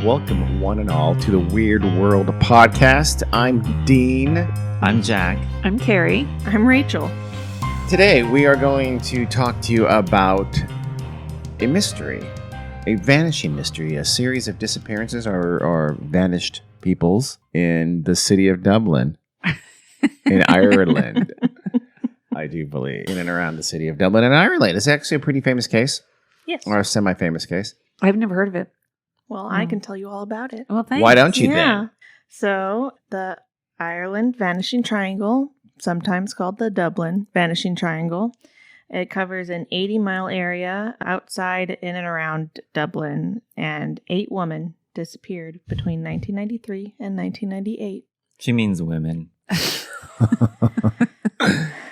Welcome, one and all, to the Weird World podcast. I'm Dean. I'm Jack. I'm Carrie. I'm Rachel. Today, we are going to talk to you about a mystery, a vanishing mystery, a series of disappearances or vanished peoples in the city of Dublin, in Ireland. I do believe in and around the city of Dublin in Ireland. It's actually a pretty famous case. Yes. Or a semi-famous case. I've never heard of it. Well, I can tell you all about it. Well, thanks. Why don't you then? So, the Ireland Vanishing Triangle, sometimes called the Dublin Vanishing Triangle, it covers an 80-mile area outside, in and around Dublin, and 8 women disappeared between 1993 and 1998. She means women.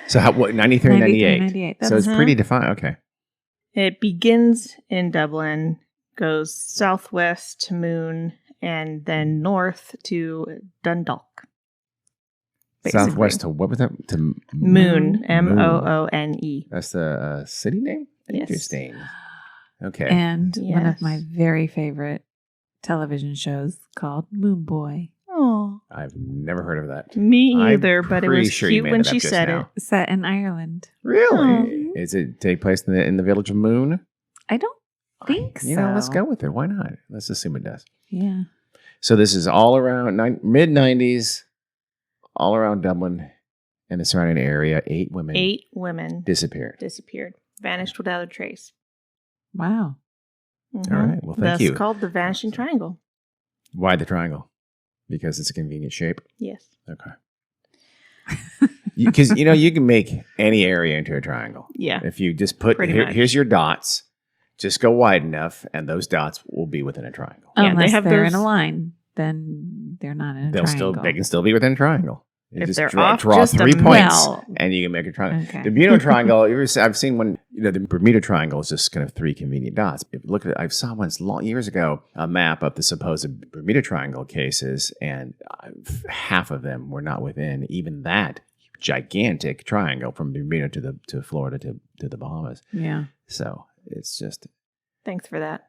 So, what, 93, 98? 98. So, it's pretty defined. Okay. It begins in Dublin, goes southwest to Moon, and then north to Dundalk. Basically. Southwest to, what was that? To Moon, M-O-O-N-E. That's the city name? Yes. Interesting. Okay. And one of Yes. my very favorite television shows called Moon Boy. Oh, I've never heard of that. me I'm either, but it pretty was sure you cute made when it up she just said now. it. Set in Ireland. Really? Is it take place in the village of Moon? I don't think so. You know, let's go with it. Why not? Let's assume it does. Yeah. So this is all around mid-90s, all around Dublin and the surrounding area. 8 women 8 women disappeared. vanished without a trace. Wow. Mhm. All right. Well, thank That's you. called the Vanishing Triangle. Why the triangle? Because it's a convenient shape. Yes. Okay. Because, you can make any area into a triangle. Yeah. If you just put, Pretty much. here's your dots, just go wide enough, and those dots will be within a triangle. Yeah, they Unless have they're those- in a line, then they're not in a triangle. They can still be within a triangle. You If just they're draw off 3 just a points, well- and you can make a triangle. Okay. The Bermuda Triangle, I've seen one, the Bermuda Triangle is just kind of 3 convenient dots. If you look at it, I saw once years ago a map of the supposed Bermuda Triangle cases, and half of them were not within even that gigantic triangle from Bermuda to Florida to the Bahamas. Yeah. So it's just Thanks for that.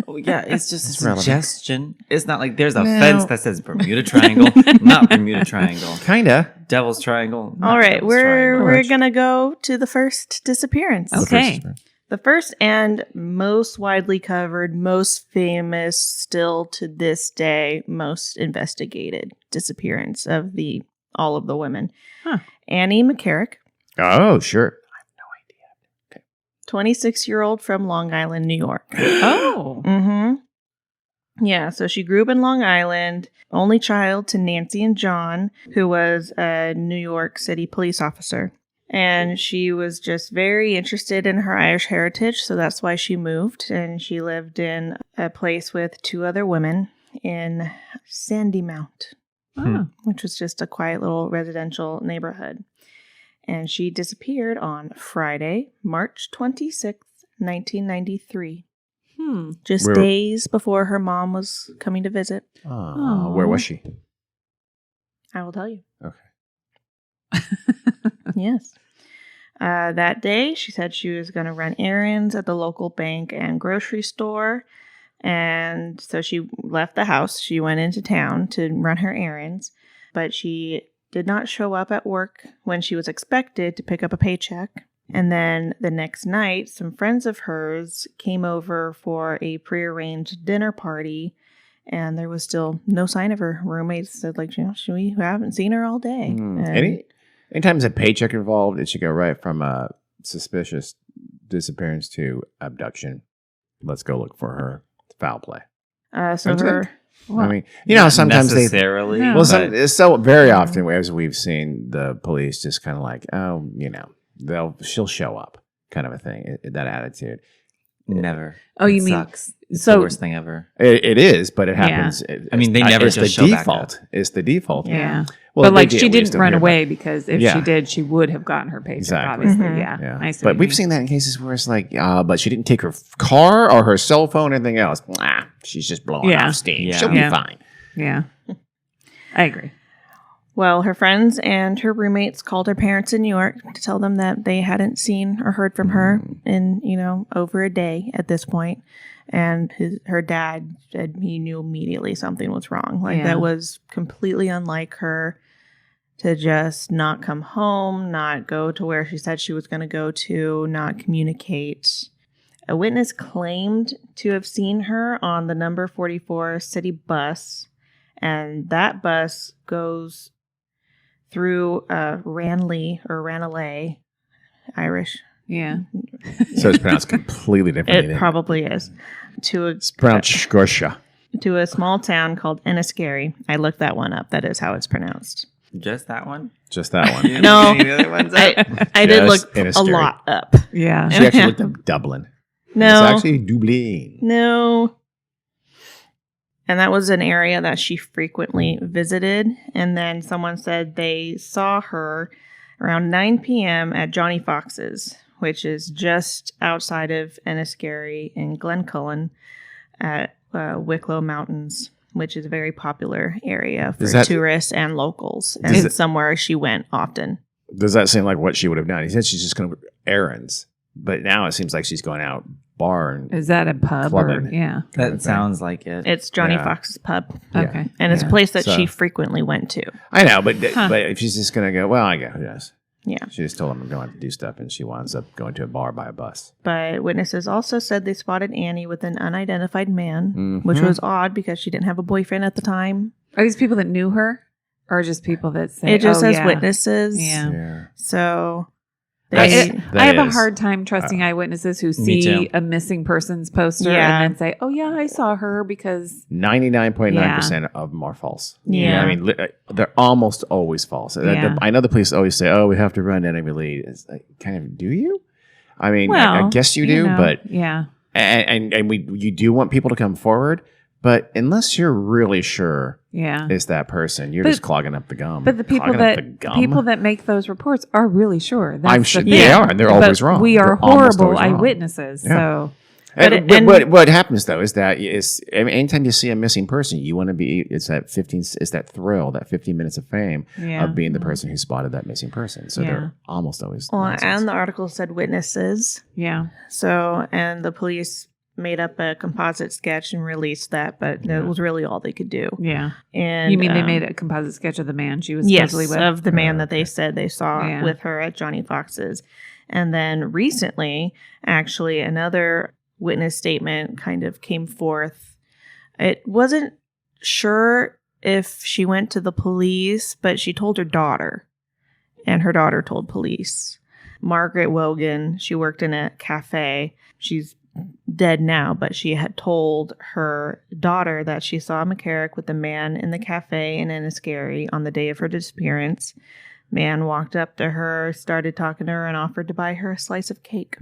Oh, yeah, it's just It's a relevant. suggestion. It's not like there's a No. fence that says Bermuda Triangle, not Bermuda Triangle. kinda. Devil's Triangle. not All right, Devil's we're Triangle. gonna go to the first disappearance. Okay. The first and most widely covered, most famous, still to this day, most investigated disappearance of all of the women. Huh. Annie McCarrick, Oh, sure. 26-year-old from Long Island, New York. Oh. Mm-hmm. Yeah, so she grew up in Long Island, only child to Nancy and John, who was a New York City police officer. And she was just very interested in her Irish heritage, so that's why she moved. And she lived in a place with 2 other women in Sandymount, Oh. which was just a quiet little residential neighborhood. And she disappeared on Friday, March 26th, 1993. Just Where- days before her mom was coming to visit. Oh, where was she? I will tell you. Okay. Yes. That day, she said she was going to run errands at the local bank and grocery store. And so she left the house. She went into town to run her errands. But she did not show up at work when she was expected to pick up a paycheck. And then the next night, some friends of hers came over for a prearranged dinner party. And there was still no sign of her. Roommates said, we haven't seen her all day. And- Anytime there's a paycheck involved, it should go right from a suspicious disappearance to abduction. Let's go look for her. Foul play. So Don't you her... think? Well, I mean, Not sometimes they. necessarily. No. Well, but so very often, as we've seen, the police just kind of like, oh, she'll show up, kind of a thing. That attitude. never. Oh, you It mean- sucks. It's so- the worst thing ever. It is, but it happens. I mean, they never it's just the show back default. It's the default. Yeah. Well, but they she we just didn't don't run hear about away it. because if Yeah. she did, she would have gotten her paycheck, Exactly. obviously. Mhm. Yeah. Yeah. I see But what you we've mean. seen that in cases where it's like, but she didn't take her car or her cell phone or anything else. She's just blowing Yeah. off steam. Yeah. She'll Yeah. be fine. Yeah. I agree. Well, her friends and her roommates called her parents in New York to tell them that they hadn't seen or heard from her in, over a day at this point. And her dad said he knew immediately something was wrong. That was completely unlike her to just not come home, not go to where she said she was going to go to, not communicate. A witness claimed to have seen her on the number 44 city bus, and that bus goes through Ranelagh, Irish. Yeah. So it's pronounced completely differently. It probably is. It's pronounced Scotia. To a small town called Enniskerry. I looked that one up. That is how it's pronounced. Just that one? Just that one. No, Any other ones up? I did Just look a Enniskerry. lot up. Yeah. She actually looked up Dublin. No. It's actually Dublin. No. And that was an area that she frequently visited. And then someone said they saw her around 9 p.m. at Johnny Fox's, which is just outside of Enniskerry in Glencullen at Wicklow Mountains, which is a very popular area for tourists and locals, and somewhere she went often. Does that seem like what she would have done? He said she's just going to errands, but now it seems like she's going out bar and Is that a pub? clubbing. Yeah. That sounds like it. It's Johnny Yeah. Fox's pub, Yeah. Okay. and it's a Yeah. place that So- she frequently went to. I know, but if she's just going to go, well, I guess, yes. Yeah. She just told him I'm going to do stuff, and she winds up going to a bar by a bus. But witnesses also said they spotted Annie with an unidentified man, which was odd because she didn't have a boyfriend at the time. Are these people that knew her, or just people that say It just says yeah. witnesses. Yeah. Yeah. So I they, have a is- hard time trusting eyewitnesses who Me see too. a missing persons poster Yeah. and then say, "Oh yeah, I saw her," because 99.9% of them are false. Yeah. I mean, they're almost always false. Yeah. I know the police always say, "Oh, we have to run enemy lead." It's like, kind of, do you? I mean, well, I guess you do, know, but yeah, and you do want people to come forward, but unless you're really sure yeah. it's that person, you're But- just clogging up the gum. But the people Clogging up that people that make those reports are really sure. That's I'm the sure thing. they are, and they're always But wrong. We are They're almost horrible always wrong. eyewitnesses. Yeah. So But what happens though is that anytime you see a missing person, you want to be it's that 15 minutes of fame Yeah. of being the person who spotted that missing person. So Yeah. they're almost always well, nonsense. and the article said witnesses. yeah, So, and the police made up a composite sketch and released that, but that was really all they could do. yeah. And You mean they made a composite sketch of the man she was yes, supposedly with? of the man that they said they saw Yeah. with her at Johnny Fox's. And then recently, actually, another witness statement kind of came forth. It wasn't sure if she went to the police, but she told her daughter, and her daughter told police. Margaret Wogan, she worked in a cafe. She's dead now, but she had told her daughter that she saw McCarrick with a man in the cafe in Enniskerry on the day of her disappearance. Man walked up to her, started talking to her, and offered to buy her a slice of cake.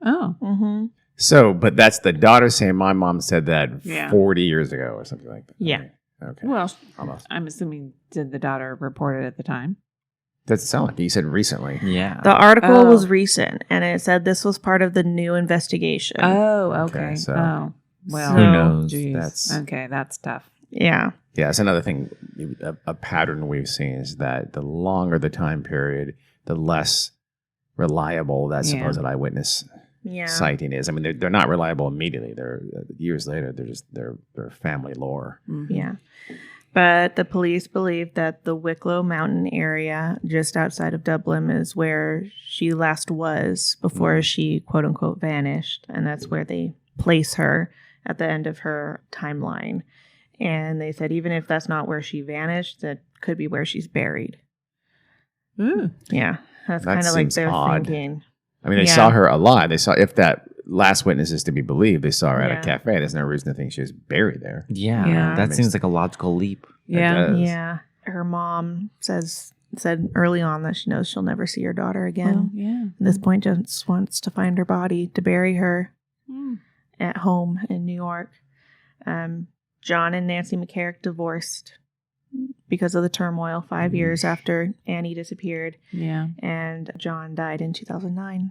Oh, Mm-hmm. So, but that's the daughter saying my mom said that Yeah. 40 years ago or something like that. Yeah. Okay. well, Almost. I'm assuming did the daughter report it at the time? Doesn't sound like it. You said recently. Yeah. The article Oh. was recent, and it said this was part of the new investigation. Oh, okay. Okay, so- oh, well, Who knows? geez. That's- okay. That's tough. Yeah. Yeah, it's another thing. A pattern we've seen is that the longer the time period, the less reliable that Yeah. supposed eyewitness Yeah. sighting is. I mean, they're not reliable immediately. They're years later. They're family lore. Mhm. Yeah. But the police believe that the Wicklow Mountain area just outside of Dublin is where she last was before she quote unquote vanished. And that's where they place her at the end of her timeline. And they said even if that's not where she vanished, that could be where she's buried. Ooh. Yeah. That's That kind of like seems their odd. thinking. I mean, they Yeah. saw her alive. They saw, if that last witness is to be believed, they saw her at Yeah. a cafe. There's no reason to think she was buried there. Yeah. Yeah. That seems like a logical leap. Yeah. does. Yeah. Her mom said early on that she knows she'll never see her daughter again. Well, yeah. At this point, just wants to find her body to bury her Mm. at home in New York. John and Nancy McCarrick divorced because of the turmoil 5 years after Annie disappeared, Yeah. and John died in 2009.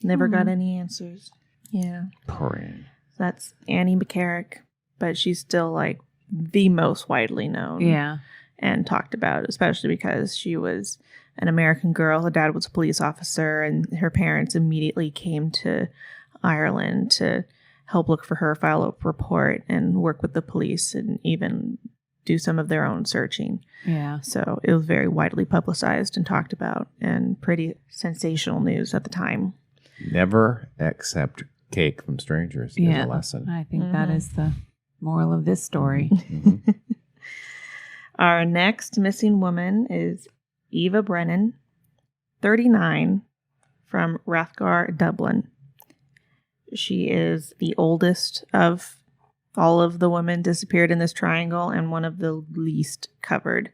Never got any answers. Yeah, Praying. that's Annie McCarrick, but she's still like the most widely known. Yeah. and talked about, especially because she was an American girl. Her dad was a police officer, and her parents immediately came to Ireland to help look for her, file a report, and work with the police, and even do some of their own searching. Yeah. So it was very widely publicized and talked about, and pretty sensational news at the time. Never accept cake from strangers is a lesson. I think that is the moral of this story. Mhm. Our next missing woman is Eva Brennan, 39, from Rathgar, Dublin. She is the oldest of all of the women disappeared in this triangle and one of the least covered.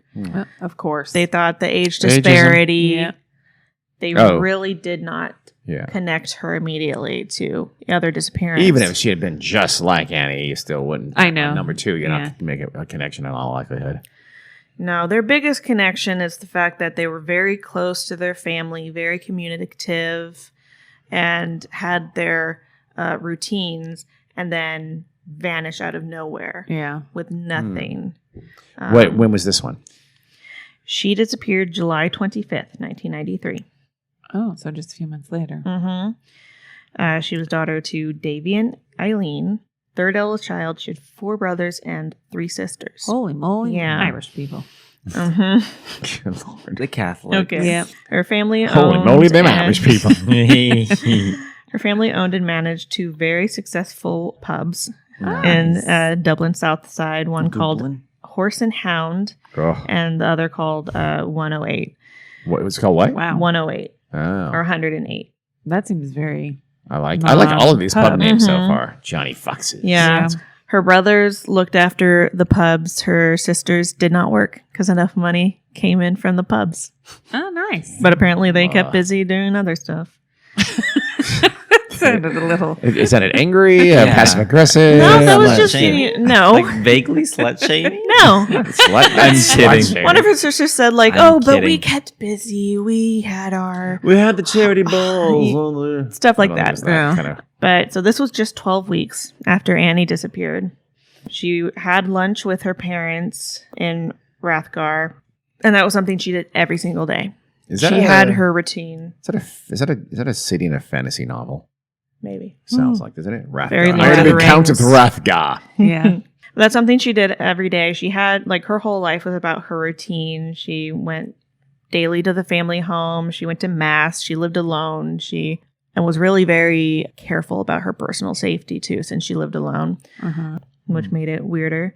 Of course. They thought the age Ageism. disparity, Yeah. they Oh. really did not Yeah. connect her immediately to the other disappearance. Even if she had been just like Annie, you still wouldn't. I know. On number 2, you're Yeah. not make a connection in all likelihood. No, their biggest connection is the fact that they were very close to their family, very communicative, and had their routines, and then vanish out of nowhere Yeah. with nothing. When was this one? She disappeared July 25th, 1993. Oh, so just a few months later. She was daughter to Davy and Eileen, third eldest child. She had 4 brothers and 3 sisters. Holy moly. Yeah. Irish people. Good Lord. The Catholic. Okay. Yeah. Her family Holy owned moly, them and- Irish people. Her family owned and managed 2 very successful pubs Nice. in Dublin South Side. One called Dublin. Horse and Hound, Oh, and the other called 108. what was it called? What? Wow. 108 or Oh, 108. That seems very. I like all of these pub Pub. names so Mhm. far. Johnny Foxes. Yeah. Her brothers looked after the pubs. Her sisters did not work because enough money came in from the pubs. Oh, nice. But apparently they kept busy doing other stuff. Sounded a little. Is that an angry, Yeah. passive aggressive? No, that was slut just shaming. no. Like vaguely slut shaming? No. Slut, I'm kidding. One of her sisters said, like, I'm but we kidding. kept busy. We had our We had the charity balls. stuff like that. Kind of. But so this was just 12 weeks after Annie disappeared. She had lunch with her parents in Rathgar, and that was something she did every single day. Is that She had her routine, Is that a city in a fantasy novel? maybe. Sounds like, doesn't it? Rathgar. Very I Lord heard of it the been Countess Rings. Rathgar. Yeah. But that's something she did every day. She had, like, her whole life was about her routine. She went daily to the family home. She went to mass. She lived alone. And was really very careful about her personal safety, too, since she lived alone, which made it weirder.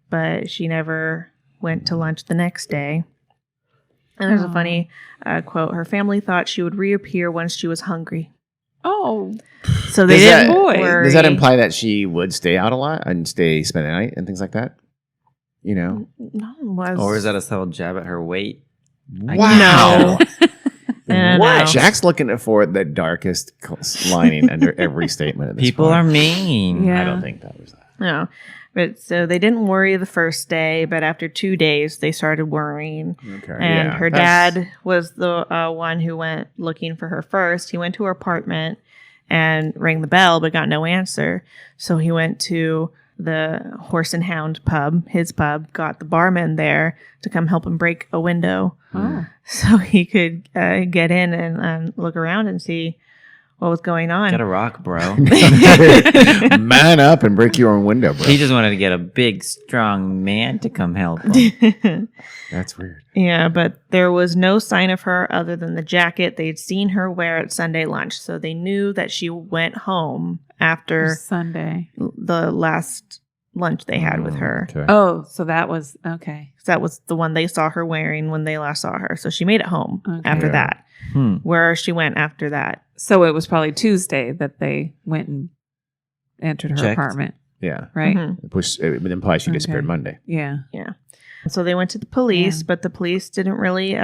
But she never went to lunch the next day. And there's a funny quote. Her family thought she would reappear once she was hungry. Oh. So they Does didn't that- worry. Does that imply that she would stay out a lot and spend the night and things like that? You know? No, it was. Or is that a subtle jab at her weight? Wow. No. What? No. Jack's looking for the darkest lining under every statement of this People point. are mean. Yeah. I don't think that was that. No. But so they didn't worry the first day, but after 2 days, they started worrying. Okay. And yeah, her that's- dad was the one who went looking for her first. He went to her apartment and rang the bell, but got no answer. So he went to the Horse and Hound pub, his pub, got the barman there to come help him break a window Oh. so he could get in and look around and see what was going on. Get a rock, bro. Man up and break your own window, bro. He just wanted to get a big, strong man to come help him. That's weird. Yeah, but there was no sign of her other than the jacket they'd seen her wear at Sunday lunch. So they knew that she went home after Sunday. the last lunch they had with her. Okay. Oh, so that was okay. That was the one they saw her wearing when they last saw her. So she made it home Okay. after Yeah. that. Hmm. Where she went after that. So it was probably Tuesday that they went and entered her Checked. apartment, Yeah. right? Mhm. It would imply she disappeared Okay. Monday. Yeah. So they went to the police, Yeah. but the police didn't really take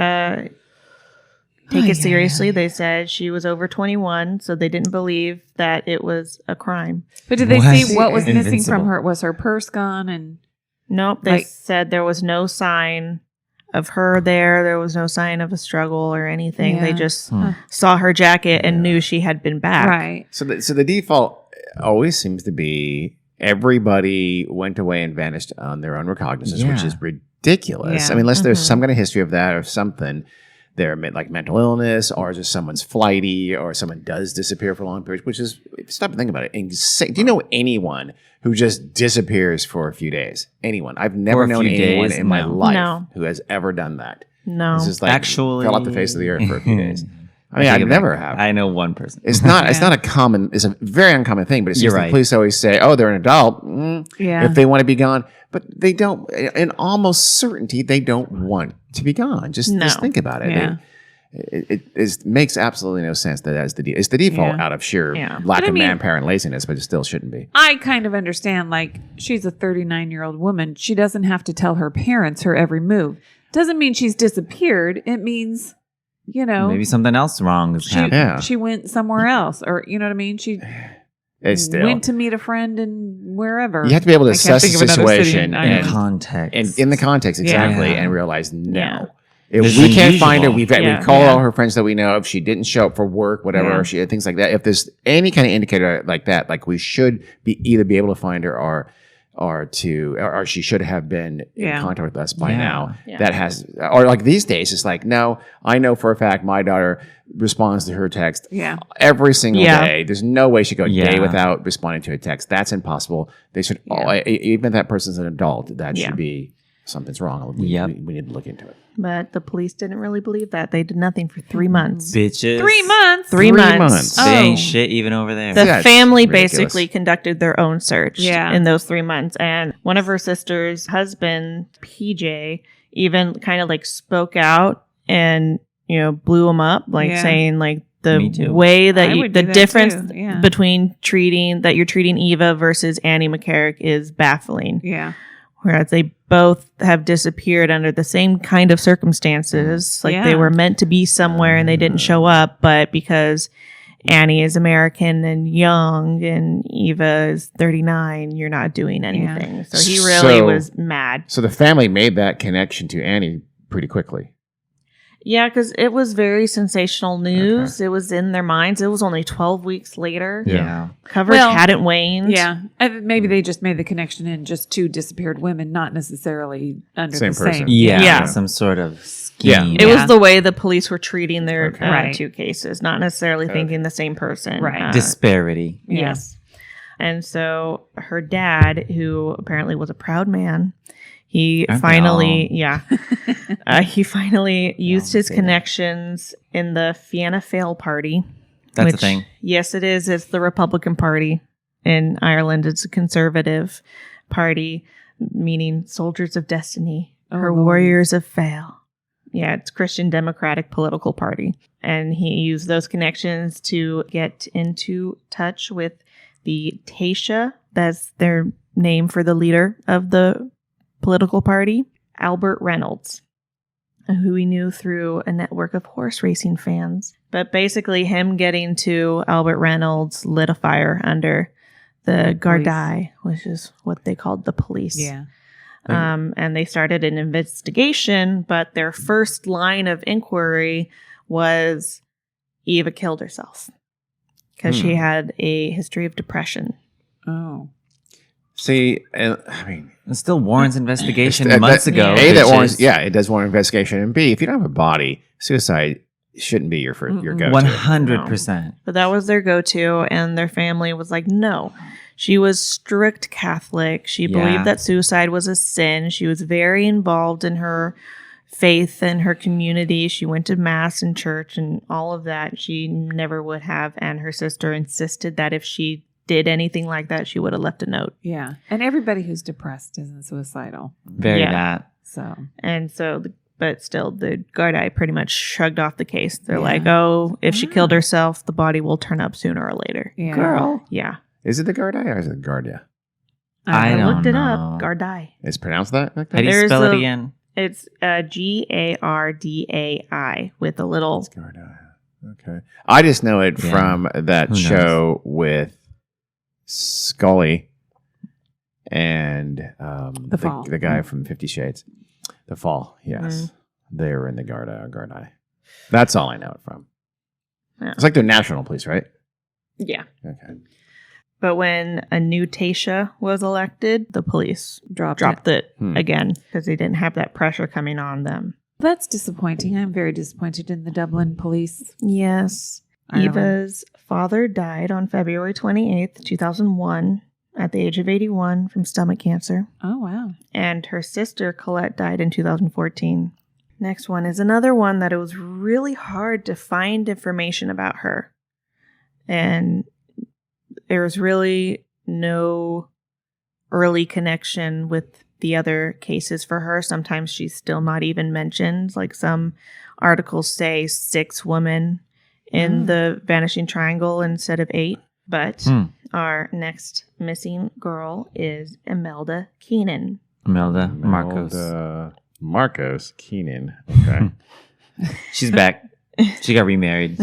Ay, it seriously. ay, ay. They said she was over 21, so they didn't believe that it was a crime. But did they What? see what was missing Invincible. from her? Was her purse gone? And Nope, they Like- said there was no sign of her there. There was no sign of a struggle or anything. They Yeah. just Hmm. saw her jacket and knew she had been back. right. So the default always seems to be everybody went away and vanished on their own recognizance, which Yeah. is ridiculous. Yeah. I mean, unless there's some kind of history of that or something. They're like mental illness, or just someone's flighty, or someone does disappear for long periods, which is, stop and think about it, insane. Do you know anyone who just disappears for a few days? Anyone? I've never known anyone in my life who has ever done that. No. It's just like Actually, fell off the face of the earth for a few days. I mean, I never have. I know one person. It's not. It's not a common. It's a very uncommon thing. But it seems the police always say, "Oh, they're an adult. If they want to be gone." But they don't. In almost certainty, they don't want to be gone. Just think about it. Yeah. It makes absolutely no sense that that's the it's the default out of sheer lack of manpower and laziness, but it still shouldn't be. I kind of understand, like, she's a 39-year-old woman. She doesn't have to tell her parents her every move. Doesn't mean she's disappeared. It means, maybe something else wrong is happening. She went somewhere else, or you know what I mean? She went to meet a friend and wherever. You have to be able to assess the situation in context. And in the context, exactly, and realize Yeah. If we can't find her, we call all her friends that we know. If she didn't show up for work, whatever, things like that. If there's any kind of indicator like that, like we should either be able to find her or she should have been in contact with us by now. Yeah. That has, or like these days, it's like, no, I know for a fact my daughter responds to her text every single day. There's no way she could go a day without responding to a text. That's impossible. They should, even if that person's an adult, that should be something's wrong. We need to look into it. But the police didn't really believe that. They did nothing for 3 months. Bitches. 3 months? 3 months. They ain't shit even over there. The family basically conducted their own search in those 3 months. And one of her sister's husband, PJ, even kind of like spoke out and, blew him up, like saying like the way that the difference between you're treating Eva versus Annie McCarrick is baffling. Yeah. Whereas they both have disappeared under the same kind of circumstances. Like they were meant to be somewhere and they didn't show up. But because Annie is American and young and Eva is 39, you're not doing anything. So he really was mad. So the family made that connection to Annie pretty quickly. Yeah, because it was very sensational news. Okay. It was in their minds. It was only 12 weeks later. Yeah. Coverage hadn't waned. Yeah. Maybe they just made the connection in just two disappeared women, not necessarily under the person. same. Yeah. Some sort of scheme. Yeah. It was the way the police were treating their two cases, not necessarily thinking the same person. Right. Disparity. Yes. And so her dad, who apparently was a proud man, he finally used his connections in the Fianna Fáil party. That's a thing. Yes, it is. It's the Republican Party in Ireland. It's a conservative party, meaning soldiers of destiny or warriors of Fáil. Yeah, it's Christian Democratic political party. And he used those connections to get into touch with the Taoiseach. That's their name for the leader of the political party, Albert Reynolds, who he knew through a network of horse racing fans. But basically him getting to Albert Reynolds lit a fire under the Gardaí, which is what they called the police. Yeah. And they started an investigation, but their first line of inquiry was Eva killed herself because she had a history of depression. Oh. See, I mean, it still warrants investigation months ago. A, that warrants, it does warrant investigation. And B, if you don't have a body, suicide shouldn't be your go-to. 100%. But that was their go-to, and their family was like, no. She was strict Catholic. She believed that suicide was a sin. She was very involved in her faith and her community. She went to mass and church and all of that. She never would have, and her sister insisted that if she did anything like that, she would have left a note. Yeah. And everybody who's depressed isn't suicidal. Very not. But still, the Gardaí pretty much shrugged off the case. They're like, oh, if she killed herself, the body will turn up sooner or later. Yeah. Girl. Yeah. Is it the Gardaí or is it Gardia? I looked it know. up. Gardaí. It's pronounced that? Like that? How do you spell it again? It's Gardai with a little... It's Gardaí. Okay. I just know it from that show with Scully and the guy from 50 Shades. The Fall, yes. They were in the Gardaí. That's all I know it from. Yeah. It's like the national police, right? Yeah. Okay. But when a new Tasha was elected, the police dropped it again because they didn't have that pressure coming on them. That's disappointing. I'm very disappointed in the Dublin police. Yes. Ireland. Eva's father died on February 28th, 2001, at the age of 81 from stomach cancer. Oh, wow. And her sister, Colette, died in 2014. Next one is another one that it was really hard to find information about her. And there was really no early connection with the other cases for her. Sometimes she's still not even mentioned. Like some articles say 6 women in the Vanishing Triangle instead of 8. But our next missing girl is Imelda Keenan. Imelda Marcos. Marcos Keenan. Okay. She's back. She got remarried.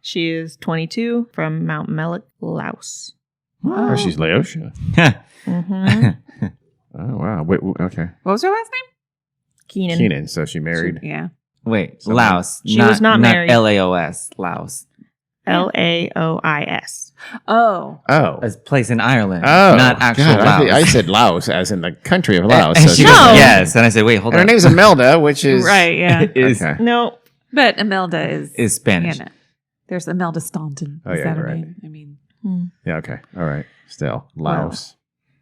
She is 22 from Mount Mellick, Laos. Oh, she's Laotia. Mm-hmm. Oh, wow. Wait, okay. What was her last name? Keenan. Keenan. So she married. Yeah. Wait, Someone- Laos. She was not married. LAOS. Laos. Laois. Oh. Oh. A place in Ireland. Oh. Not actual God, Laos. I said Laos as in the country of Laos. And So she she- goes, No. yes. And I said, wait, hold and her on. name's Imelda, which is. Right, yeah. Is Okay. No. But Imelda is Spanish. You know, there's Imelda Staunton. Oh, Is yeah, that her right. name? I mean, Yeah, okay. All right. Still. Laos.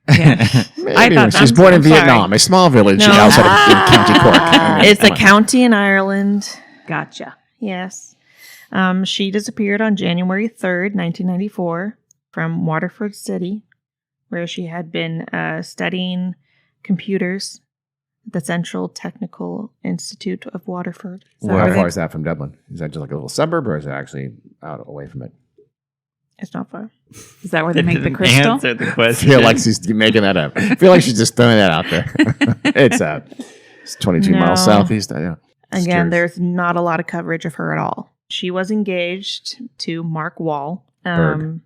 yeah. Maybe thought- she's I'm- born in I'm sorry. Vietnam, a small village No. outside of County Cork. I mean, It's a come on. county in Ireland. Gotcha. Yes. She disappeared on January 3rd, 1994, from Waterford City, where she had been studying computers at the Central Technical Institute of Waterford. Is that How where far they- is that from Dublin? Is that just like a little suburb, or is it actually out away from it? It's not far. Is that where they It make the didn't crystal? answer the I question. feel like she's making that up. I feel like she's just throwing that out there. It's 22 miles No. southeast. Yeah. Just Again, curious. there's not a lot of coverage of her at all. She was engaged to Mark Wall. Bird.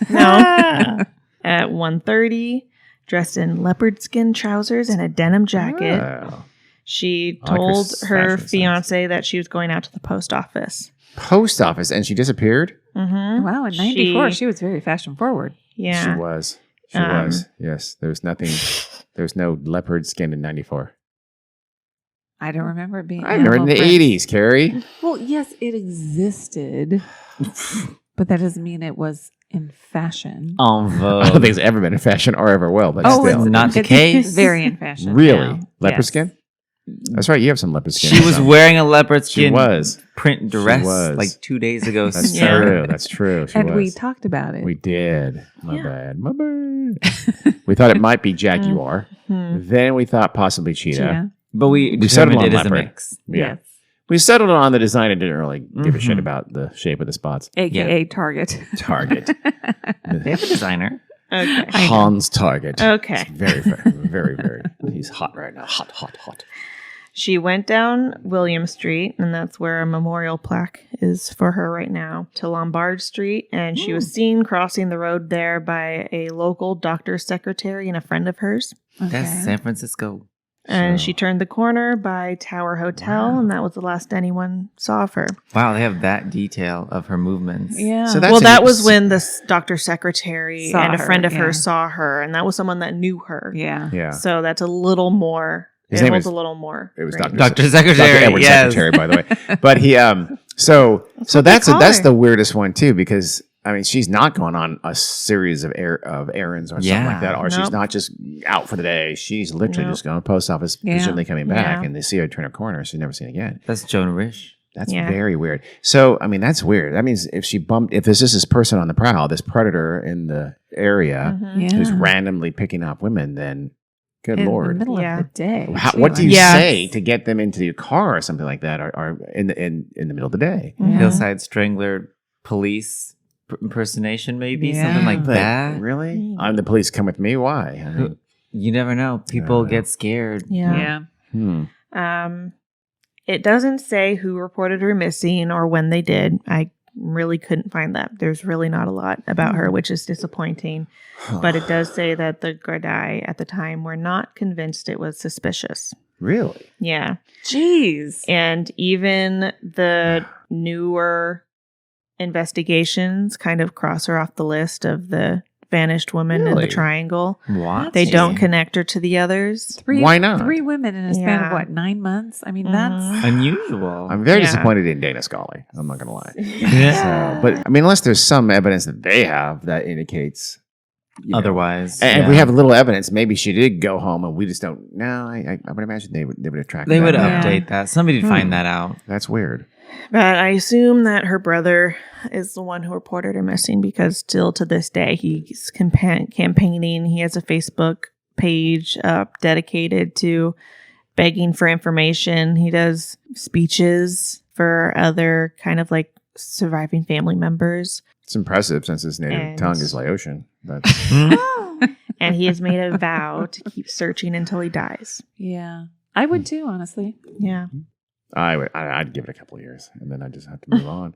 No. At 1:30, dressed in leopard skin trousers and a denim jacket. Oh. She I like her told her fashion sense. fiance that she was going out to the post office. Post office, and she disappeared. Mm-hmm. Wow, in 94, she was very fashion forward. Yeah. She was. She Um, was. Yes. There's nothing. There's no leopard skin in '94. I don't remember it being. I remember in the animal print. '80s, Carrie. Well, yes, it existed, but that doesn't mean it was in fashion. En I don't vogue. think it's ever been in fashion or ever will, but Oh, still. it's not the It's case. very in fashion. Really? now. Leopard Yes. skin? That's right. You have some leopard skin. She was wearing a leopard She skin was. print dress was. like 2 days ago. That's Yeah. true. That's true. She And we was. talked about it. We did. My Yeah. bad. My bad. We thought it might be Jaguar. Hmm. Then we thought possibly cheetah. Cheetah. But we settled determined on it is a leopard. mix. Yeah. Yes. We settled on the design and didn't really give a shit Mhm. about the shape of the spots. AKA Target. Target. They have a designer. Okay. I know. Hans Target. Okay. It's very, very, very, very. He's hot right now. Hot, hot, hot. She went down William Street, and that's where a memorial plaque is for her right now, to Lombard Street. And she was seen crossing the road there by a local doctor's secretary and a friend of hers. That's Okay. San Francisco. And So- she turned the corner by Tower Hotel, Wow. and that was the last anyone saw of her. Wow, they have that detail of her movements. Yeah. So that's Well, an that was ex- when the doctor's secretary Saw and a her, friend of yeah. hers saw her, and that was someone that knew her. Yeah. Yeah. So that's a little more. His it name holds is- a little more. It was range. Dr. Secretary, Dr. Edward yes. Secretary, by the way. But he, so what that's they call that's her. the weirdest one too, because I mean, she's not going on a series of errands or something Yeah. like that, or she's Nope. not just out for the day. She's literally Nope. just going to the post office, Yeah. presumably coming back, Yeah. and they see her turn a corner. She's never seen again. That's Joan Rish. That's Yeah. very weird. So, I mean, that's weird. That means if there's just this person on the prowl, this predator in the area Mhm. Yeah. who's randomly picking up women, then good in Lord. the middle Yeah. of the day. What do you Yeah. say to get them into your car or something like that, or in the middle of the day? Yeah. Hillside Strangler police impersonation, maybe Yeah. something like But that. really, Mm. I'm the police. Come with me. Why? I mean, You never know. People know. get scared. Yeah. Yeah. It doesn't say who reported her missing or when they did. I really couldn't find that. There's really not a lot about her, which is disappointing. But it does say that the Gardai at the time were not convinced it was suspicious. Really? Yeah. Jeez. And even the newer investigations kind of cross her off the list of the vanished woman in Really? the triangle. What? They don't connect her to the others. Why not? 3 women in a span of Yeah. what, 9 months? I mean, Mhm. that's Unusual. I'm very Yeah. disappointed in Dana Scully. I'm not going to lie. Yeah. So, but I mean, unless there's some evidence that they have that indicates Otherwise, and if yeah. we have little evidence, maybe she did go home, and we just don't. No, I would imagine they would have tracked. They that would down. update that. Somebody would find that out. That's weird. But I assume that her brother is the one who reported her missing because still to this day he's campaigning. He has a Facebook page dedicated to begging for information. He does speeches for other kind of like surviving family members. It's impressive since his native And- tongue is Laotian. That's And he has made a vow to keep searching until he dies. yeah. I would too, honestly. Yeah. I'd give it a couple of years, and then I just have to move on.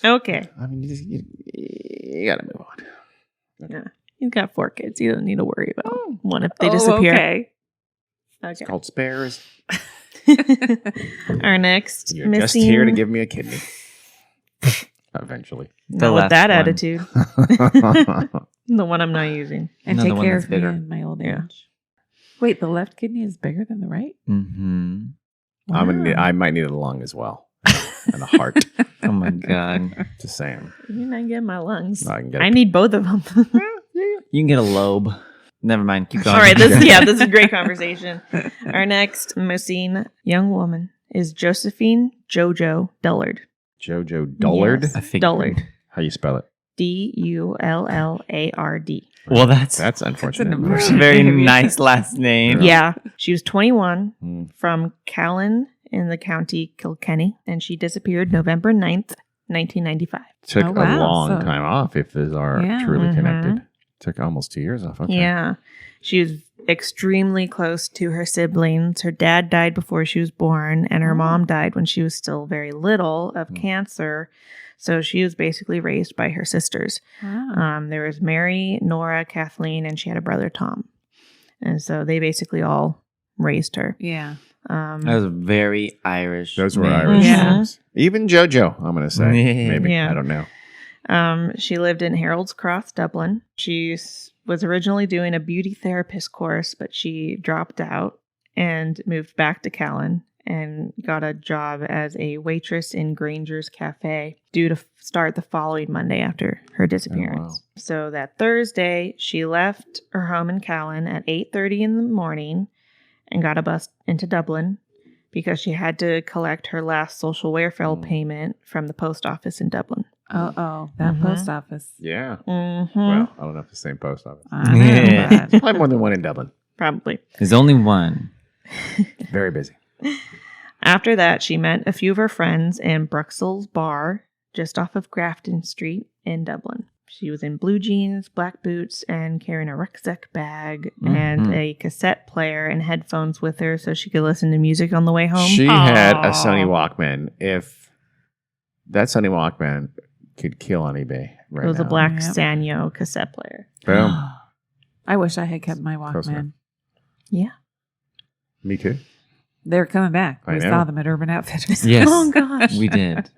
Okay. I mean, you got to move on. Yeah. He's got 4 kids. You don't need to worry about one if they disappear. Oh, Okay. It's called spares. Our next You're missing. just here to give me a kidney. Eventually. Not with last that one. attitude. The one I'm not using. And Another take one care that's of me bigger. in my old age. Yeah. Wait, the left kidney is bigger than the right? Mm-hmm. I might need a lung as well, and a heart. Oh my god. Just saying. You're not getting my lungs. No, I can get I a- need both of them. You can get a lobe. Never mind. Keep going. All right, this is a great conversation. Our next missing young woman is Josephine JoJo Dullard. Jojo Dullard. Yes. I figured. Dullard. How you spell it? Dullard. Well, that's That's unfortunate. That's an a emergency. very nice last name. Yeah. She was 21 Hmm. from Callan in the county Kilkenny, and she disappeared November 9th, 1995. Took Oh, a wow. long So- time off if these are Yeah. truly Mhm. connected. Took almost 2 years off. Okay. Yeah. She was extremely close to her siblings. Her dad died before she was born, and her Oh. mom died when she was still very little of cancer. So she was basically raised by her sisters. Wow. There was Mary, Nora, Kathleen, and she had a brother, Tom. And so they basically all raised her. Yeah. That was very Irish. Those were name. Irish Yeah. names. Even JoJo, I'm going to say. Yeah. Maybe. Yeah. I don't know. She lived in Harold's Cross, Dublin. She was originally doing a beauty therapist course, but she dropped out and moved back to Callan and got a job as a waitress in Granger's Cafe due to start the following Monday after her disappearance. Oh, wow. So that Thursday, she left her home in Callan at 8:30 in the morning and got a bus into Dublin because she had to collect her last social welfare payment from the post office in Dublin. Oh, that Mhm. post office. Yeah. Mm-hmm. Well, I don't know if it's the same post office. I know, Yeah. but- Probably more than one in Dublin. Probably. There's only one. Very busy. After that, she met a few of her friends in Bruxelles Bar, just off of Grafton Street in Dublin. She was in blue jeans, black boots, and carrying a rucksack bag and Mhm. a cassette player and headphones with her so she could listen to music on the way home. She had a Aw. Sony Walkman. If that Sony Walkman could kill on eBay right It was now. a black Yep. Sanyo cassette player. Boom. I wish I had kept my Close enough. Walkman. Yeah. Me too. They're coming back. I We know. saw them at Urban Outfitters. Yes. Oh, gosh. We did.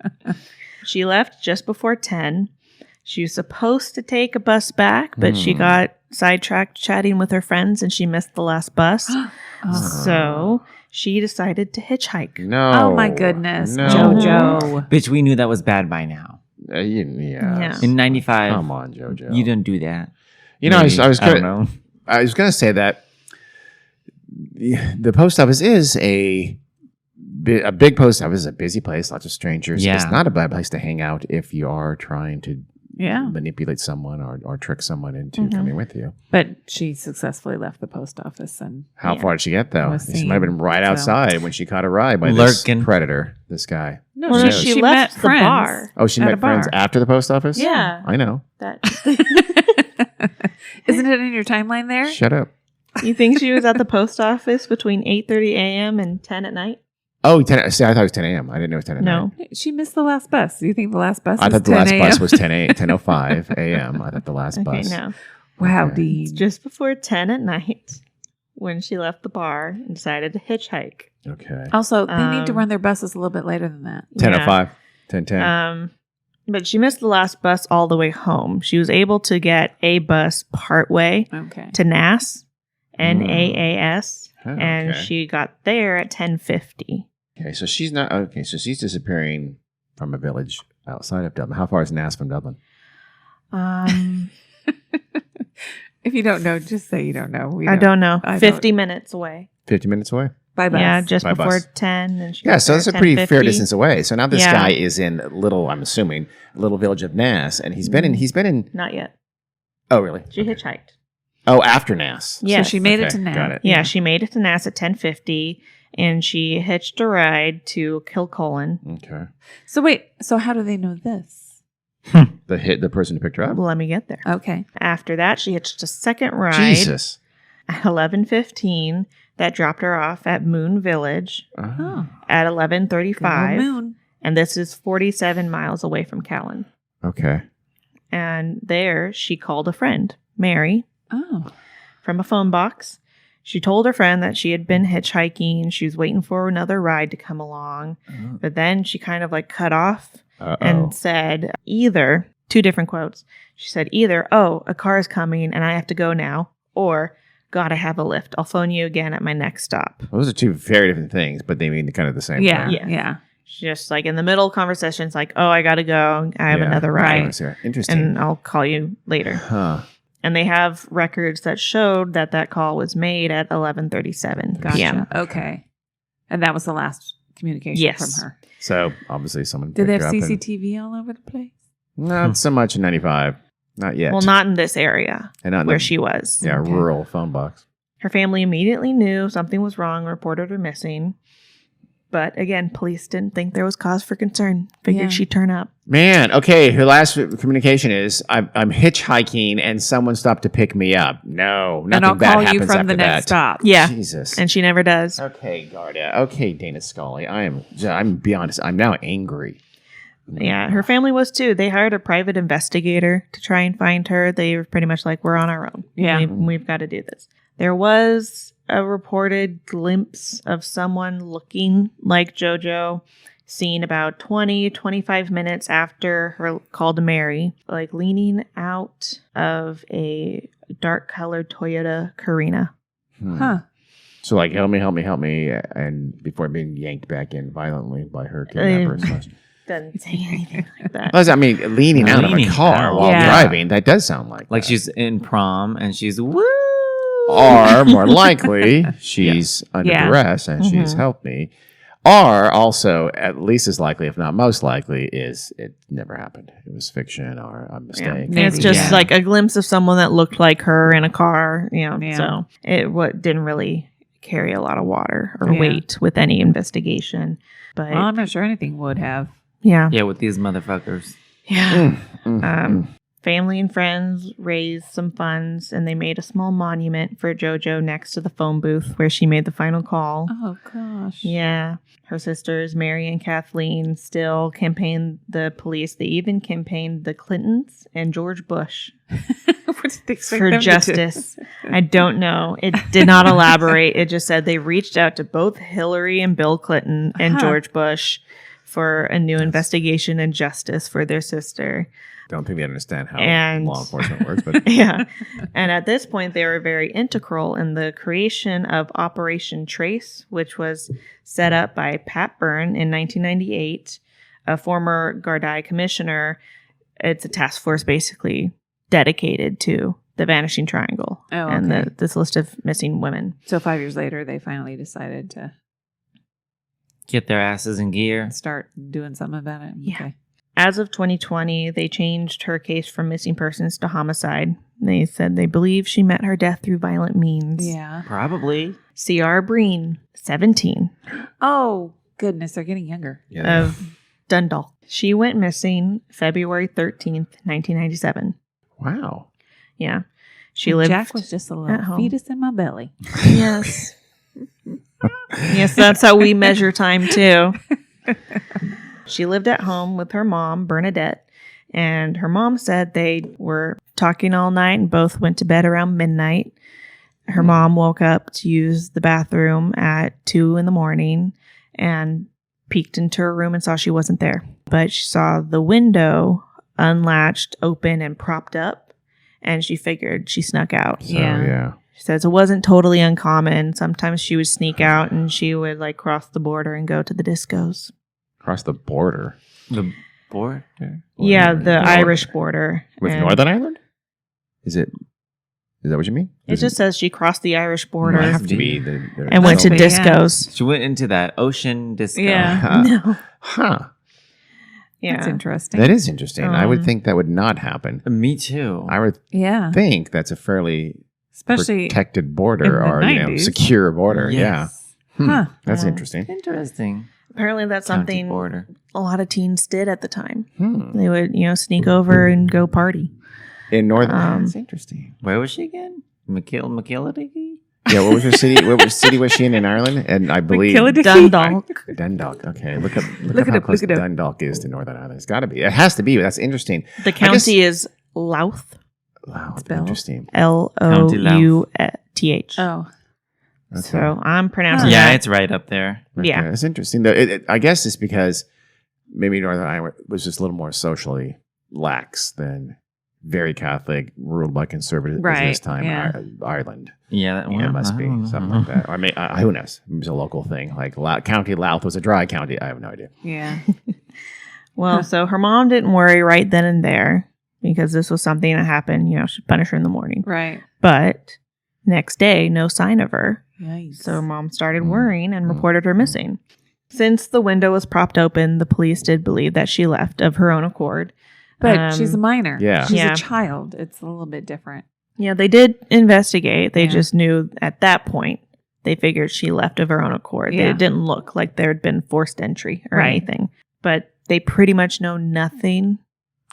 She left just before 10. She was supposed to take a bus back, but she got sidetracked chatting with her friends and she missed the last bus. Oh. So she decided to hitchhike. No. Oh, my goodness. No. JoJo. Bitch, we knew that was bad by now. Yeah. In 95, Come on, JoJo. you don't do that. You know, I was Maybe. gonna, don't know. I was going to say that the post office is a big post office is a busy place, lots of strangers. Yeah. It's not a bad place to hang out if you are trying to Yeah. manipulate someone or trick someone into Mhm. coming with you. But she successfully left the post office and How Yeah. far did she get, though? Was She might have been right seen, so- outside when she caught a ride by Lurking. this predator, this guy. no, Well, no, she met left the friends. bar. Oh, she At met a friends bar. after the post office? Yeah. I know. That Isn't it in your timeline there? Shut up. you think she was at the post office between 8:30 a.m. and 10 at night? Oh, 10, see, I thought it was 10 a.m. I didn't know it was 10 at No. night. She missed the last bus. Do you think the last bus I is thought the 10 last a.m.? bus was 10:05 a.m. I thought the last Okay, bus. no. Wow, Okay. Dean. It's just before 10 at night when she left the bar and decided to hitchhike. Okay. Also, they need to Um, run their buses a little bit later than that. 10:05, 10:10. But she missed the last bus all the way home. She was able to get a bus partway Okay. to NAS, NAAS, Oh, and okay. she got there at 10:50. Okay, so she's not okay. So she's disappearing from a village outside of Dublin. How far is Nass from Dublin? If you don't know, just say you don't know. I don't know. I 50 minutes away. 50 minutes away. By bus. Yeah, just By before bus. 10. And she Yeah, got so there that's a at pretty fair 10:50. distance away. So now this Yeah. guy is in I'm assuming, little village of Nass, and he's been in. Not yet. Oh, really? She hitchhiked. Oh, after Nass. Yes. So she made it Okay, to now. got it. Yeah, she made it to NAS at 10:50, and she hitched a ride to Kilcullen. Okay. So wait. So how do they know this? The person who picked her up. Let me get there. Okay. After that, she hitched a second ride Jesus. at 11:15 that dropped her off at Moon Village Oh. at Good old 11:35, moon. and this is 47 miles away from Callan. Okay. And there, she called a friend, Mary, Oh. from a phone box. She told her friend that she had been hitchhiking. She was waiting for another ride to come along. But then she kind of like cut off Uh-oh. and said either, two different quotes. She said either, oh, a car is coming and I have to go now, or God, I have a lift. I'll phone you again at my next stop. Those are two very different things, but they mean kind of the same Yeah. thing. Yeah. Yeah. She's just like in the middle of conversations, like, oh, I got to go. I have Yeah. another Right. ride. Interesting. And I'll call you later. Huh. And they have records that showed that call was made at 11:37 Gotcha. p.m. Okay. And that was the last communication Yes. from her. So obviously someone Did they picked have her up and- CCTV all over the place? Not so much in 95. Not yet. Well, not in this area and not in where the- she was. Yeah, Okay. rural phone box. Her family immediately knew something was wrong, reported her missing. But again, police didn't think there was cause for concern. Figured Yeah. she'd turn up. Man, okay. Her last communication is, I'm hitchhiking and someone stopped to pick me up. No, nothing And I'll bad call happens you from after the next that. stop. Yeah. Jesus. And she never does. Okay, Garda. Okay, Dana Scully. I'm be honest. I'm now angry. Yeah, her family was too. They hired a private investigator to try and find her. They were pretty much like, we're on our own. Yeah. We've got to do this. There was a reported glimpse of someone looking like JoJo seen about 25 minutes after her call to Mary, like leaning out of a dark colored Toyota Carina. Huh. So like, help me, and before being yanked back in violently by her kidnappers. Doesn't say anything like that. I mean, leaning out of a Leaning car out. while Yeah. driving, that does sound like Like that. she's in prom and she's woo. Or more likely, she's under Yeah. duress and she's Mhm. helped me. Or also, at least as likely, if not most likely, is it never happened. It was fiction or a mistake. Yeah. Maybe, It's just yeah. like a glimpse of someone that looked like her in a car, Yeah. So it didn't really carry a lot of water or Yeah. weight with any investigation. But Well, I'm not sure anything would have. yeah. Yeah, with these motherfuckers. Yeah. Mm. Family and friends raised some funds and they made a small monument for JoJo next to the phone booth where she made the final call. Oh, gosh. Yeah. Her sisters, Mary and Kathleen, still campaigned the police. They even campaigned the Clintons and George Bush What did they expect for them to do? justice. I don't know. It did not elaborate. It just said they reached out to both Hillary and Bill Clinton and Huh. George Bush for a new investigation and justice for their sister. Don't think they understand how And- law enforcement works, but Yeah. And at this point, they were very integral in the creation of Operation Trace, which was set up by Pat Byrne in 1998, a former Gardaí commissioner. It's a task force basically dedicated to the Vanishing Triangle Oh, and okay. this list of missing women. So 5 years later, they finally decided to Get their asses in gear. start doing something about it. Yeah. Okay. As of 2020, they changed her case from missing persons to homicide. They said they believe she met her death through violent means. Yeah. Probably. C.R. Breen, 17. Oh, goodness. They're getting younger. Of Dundalk. She went missing February 13th, 1997. wow. Yeah. She lived. Jack was just a at little home. fetus in my belly. Yes. Yes, that's how we measure time too. She lived at home with her mom, Bernadette, and her mom said they were talking all night and both went to bed around midnight. Her mom woke up to use the bathroom at 2 a.m, and peeked into her room and saw she wasn't there. But she saw the window unlatched, open, and propped up, and she figured she snuck out. So, yeah. She says it wasn't totally uncommon. Sometimes she would sneak out and she would like cross the border and go to the discos. Across the border. The border? Yeah, the Irish border. With And Northern Ireland? Is that what you mean? It just says she crossed the Irish border Might have to be. and went to Yeah. discos. She went into that ocean disco. Yeah. No. Huh. Yeah. That's interesting. That is interesting. I would Um, think that would not happen. Me too. I would Yeah. think that's a fairly Especially. protected border in the or 90s. secure border. Yes. Yeah. Huh. That's Yeah. interesting. Interesting. Apparently that's County something border. a lot of teens did at the time. Hmm. They would, sneak over and go party. In Northern, Um, that's interesting. Where was she again? McKillity? Yeah, what was her city? What city was she in Ireland? And I believe Dundalk. Dundalk. Okay, look up Look it how up, close look it up. Dundalk is to Northern Ireland. It's got to be. It has to be. But that's interesting. The county is Louth. Wow, Spelled. interesting. Louth. Oh. Okay. So I'm pronouncing Yeah, that. it's right up there. Okay, Yeah. that's interesting. Though, I guess it's because maybe Northern Ireland was just a little more socially lax than very Catholic, ruled by conservatives at Right, this time. yeah. Ireland. Yeah, Yeah, it must be something like that. Or who knows? It was a local thing. Like County Louth was a dry county. I have no idea. Yeah. Well, so her mom didn't worry right then and there because this was something that happened. She'd punish her in the morning. Right. But next day, no sign of her. Yikes. So mom started worrying and reported her missing. Since the window was propped open, the police did believe that she left of her own accord. But she's a minor. Yeah. She's Yeah. a child. It's a little bit different. Yeah, they did investigate. They Yeah. just knew at that point, they figured she left of her own accord. Yeah. It didn't look like there had been forced entry or Right. anything. But they pretty much know nothing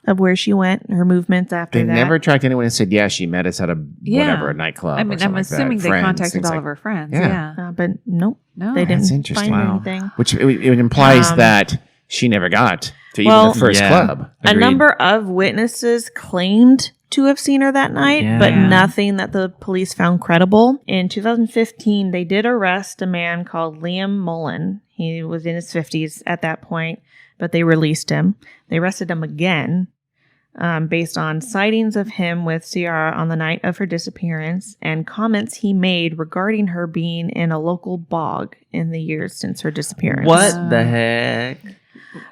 of where she went, her movements after They that. never tracked anyone and said, yeah, she met us at a a nightclub. I or mean, something I'm like that. assuming they Friends, contacted things all like- of her friends. Yeah. Yeah. But nope, No. they That's didn't interesting. find Wow. anything. Which it implies Um, that she never got to even well, the first Yeah. club. A Agreed. number of witnesses claimed to have seen her that night, Yeah. but Yeah. nothing that the police found credible. In 2015, they did arrest a man called Liam Mullen. He was in his 50s at that point, but they released him. They arrested him again based on sightings of him with Ciara on the night of her disappearance and comments he made regarding her being in a local bog in the years since her disappearance. What the heck?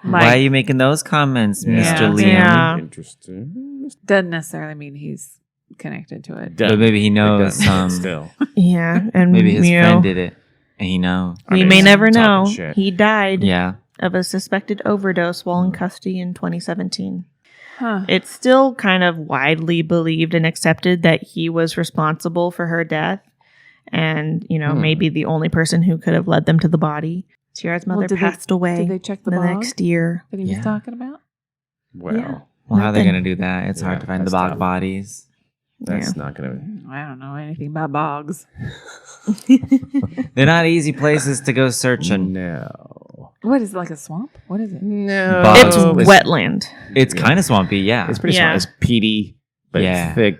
Why are you making those comments, Yeah. Mr. Liam? Yeah. Interesting. Doesn't necessarily mean he's connected to it. But maybe he knows some. Still. Yeah, and Maybe his you friend know, did it, and he knows. we mean, may he's never know. talking shit. He died Yeah. of a suspected overdose while in custody in 2017. Huh. It's still kind of widely believed and accepted that he was responsible for her death and, maybe the only person who could have led them to the body. Ciara's Well, mother did they- passed away Did they check the the bog next year. that he was Yeah. talking about? Well, Yeah. Well, how are they Nothing. going to do that? It's hard Yeah, to find the that's bog tough. bodies. that's not going I don't know anything about bogs. They're not easy places to go to. searching. No. What is it, like a swamp? What is it? No. Bogs. It's it's- wetland. It's Yeah. kind of swampy, yeah. It's pretty Yeah. small. It's peaty, but Yeah. thick,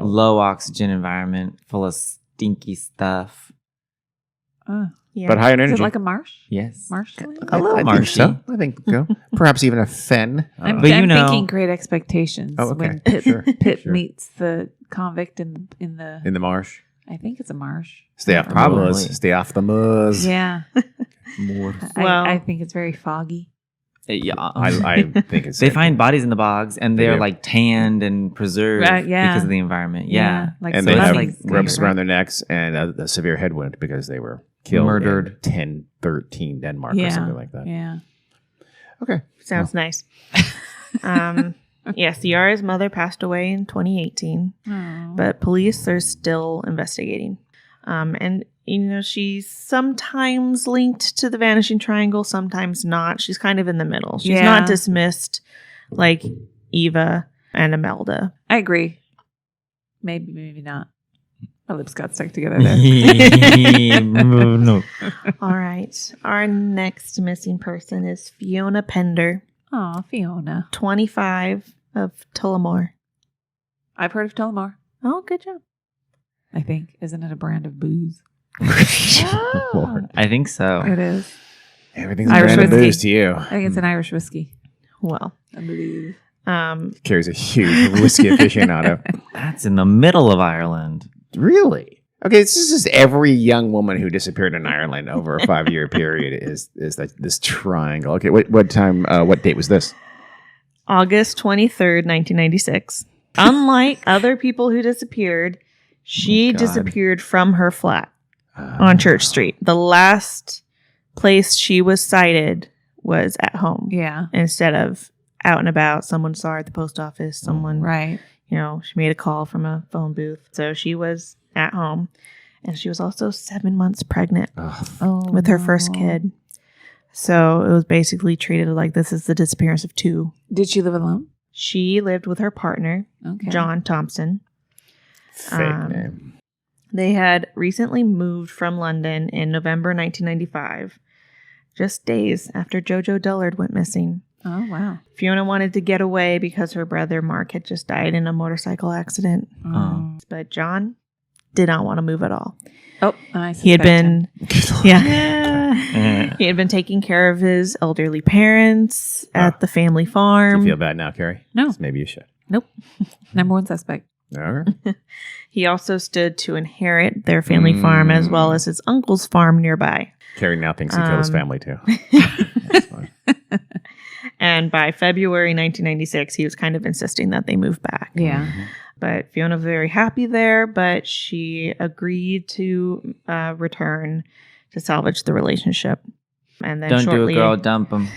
Low oxygen environment, full of stinky stuff. Yeah. but higher in Is energy. it like a marsh? Yes. Marshland? A little I think marshy. so. I think so. Perhaps even a fen. I don't I'm, know. But I'm you know- thinking Great Expectations Oh, okay. when Pitt, Sure, Pitt sure. meets the convict in the. In the marsh. I think it's a marsh. Stay off the Probably. moors. Stay off the moors. Yeah. More. Well- I think it's very foggy. Yeah. I think it's. They find bodies in the bogs, and They they're do. like tanned and preserved Right, yeah. because of the environment. Yeah. Like and some they have mummies. ropes around their necks and a severe head wound because they were killed Murdered. in 1013 Denmark or something like that. Yeah. Okay. Sounds nice. Ciara's mother passed away in 2018. Oh. But police are still investigating. And, she's sometimes linked to the Vanishing Triangle, sometimes not. She's kind of in the middle. She's Yeah. not dismissed like Eva and Imelda. I agree. Maybe not. My lips got stuck together there. No. All right. Our next missing person is Fiona Pender, Oh, Fiona. 25, of Tullamore. I've heard of Tullamore. Oh, good job. I think. Isn't it a brand of booze? Lord. I think so. It is. Everything's Irish brand of whiskey. booze to you. I think it's an Irish whiskey. Well, I believe. Carrie's a huge whiskey aficionado. That's in the middle of Ireland. Really? Okay, this is just every young woman who disappeared in Ireland over a 5-year period is this triangle. Okay, what time? What date was this? August 23rd, 1996. Unlike other people who disappeared, she God. disappeared from her flat on Church Street. The last place she was sighted was at home. Yeah. Instead of out and about. Someone saw her at the post office. Someone, Right. she made a call from a phone booth. So she was at home. And she was also 7 months pregnant with her first kid. So it was basically treated like this is the disappearance of 2. Did she live alone? She lived with her partner, Okay. John Thompson. Fake name. They had recently moved from London in November 1995, just days after Jojo Dullard went missing. Oh, wow. Fiona wanted to get away because her brother Mark had just died in a motorcycle accident. But John did not want to move at all. Oh, I He had suspect been, him. yeah, he had been taking care of his elderly parents at the family Do farm. you feel bad now, Carrie? No. Maybe you should. Nope. Number one suspect. Okay. He also stood to inherit their family farm as well as his uncle's farm nearby. Carrie now thinks he killed his family too. That's fine. And by February 1996, he was kind of insisting that they move back. Yeah. But Fiona was very happy there, but she agreed to return to salvage the relationship. And then Don't do it, girl. Dump him.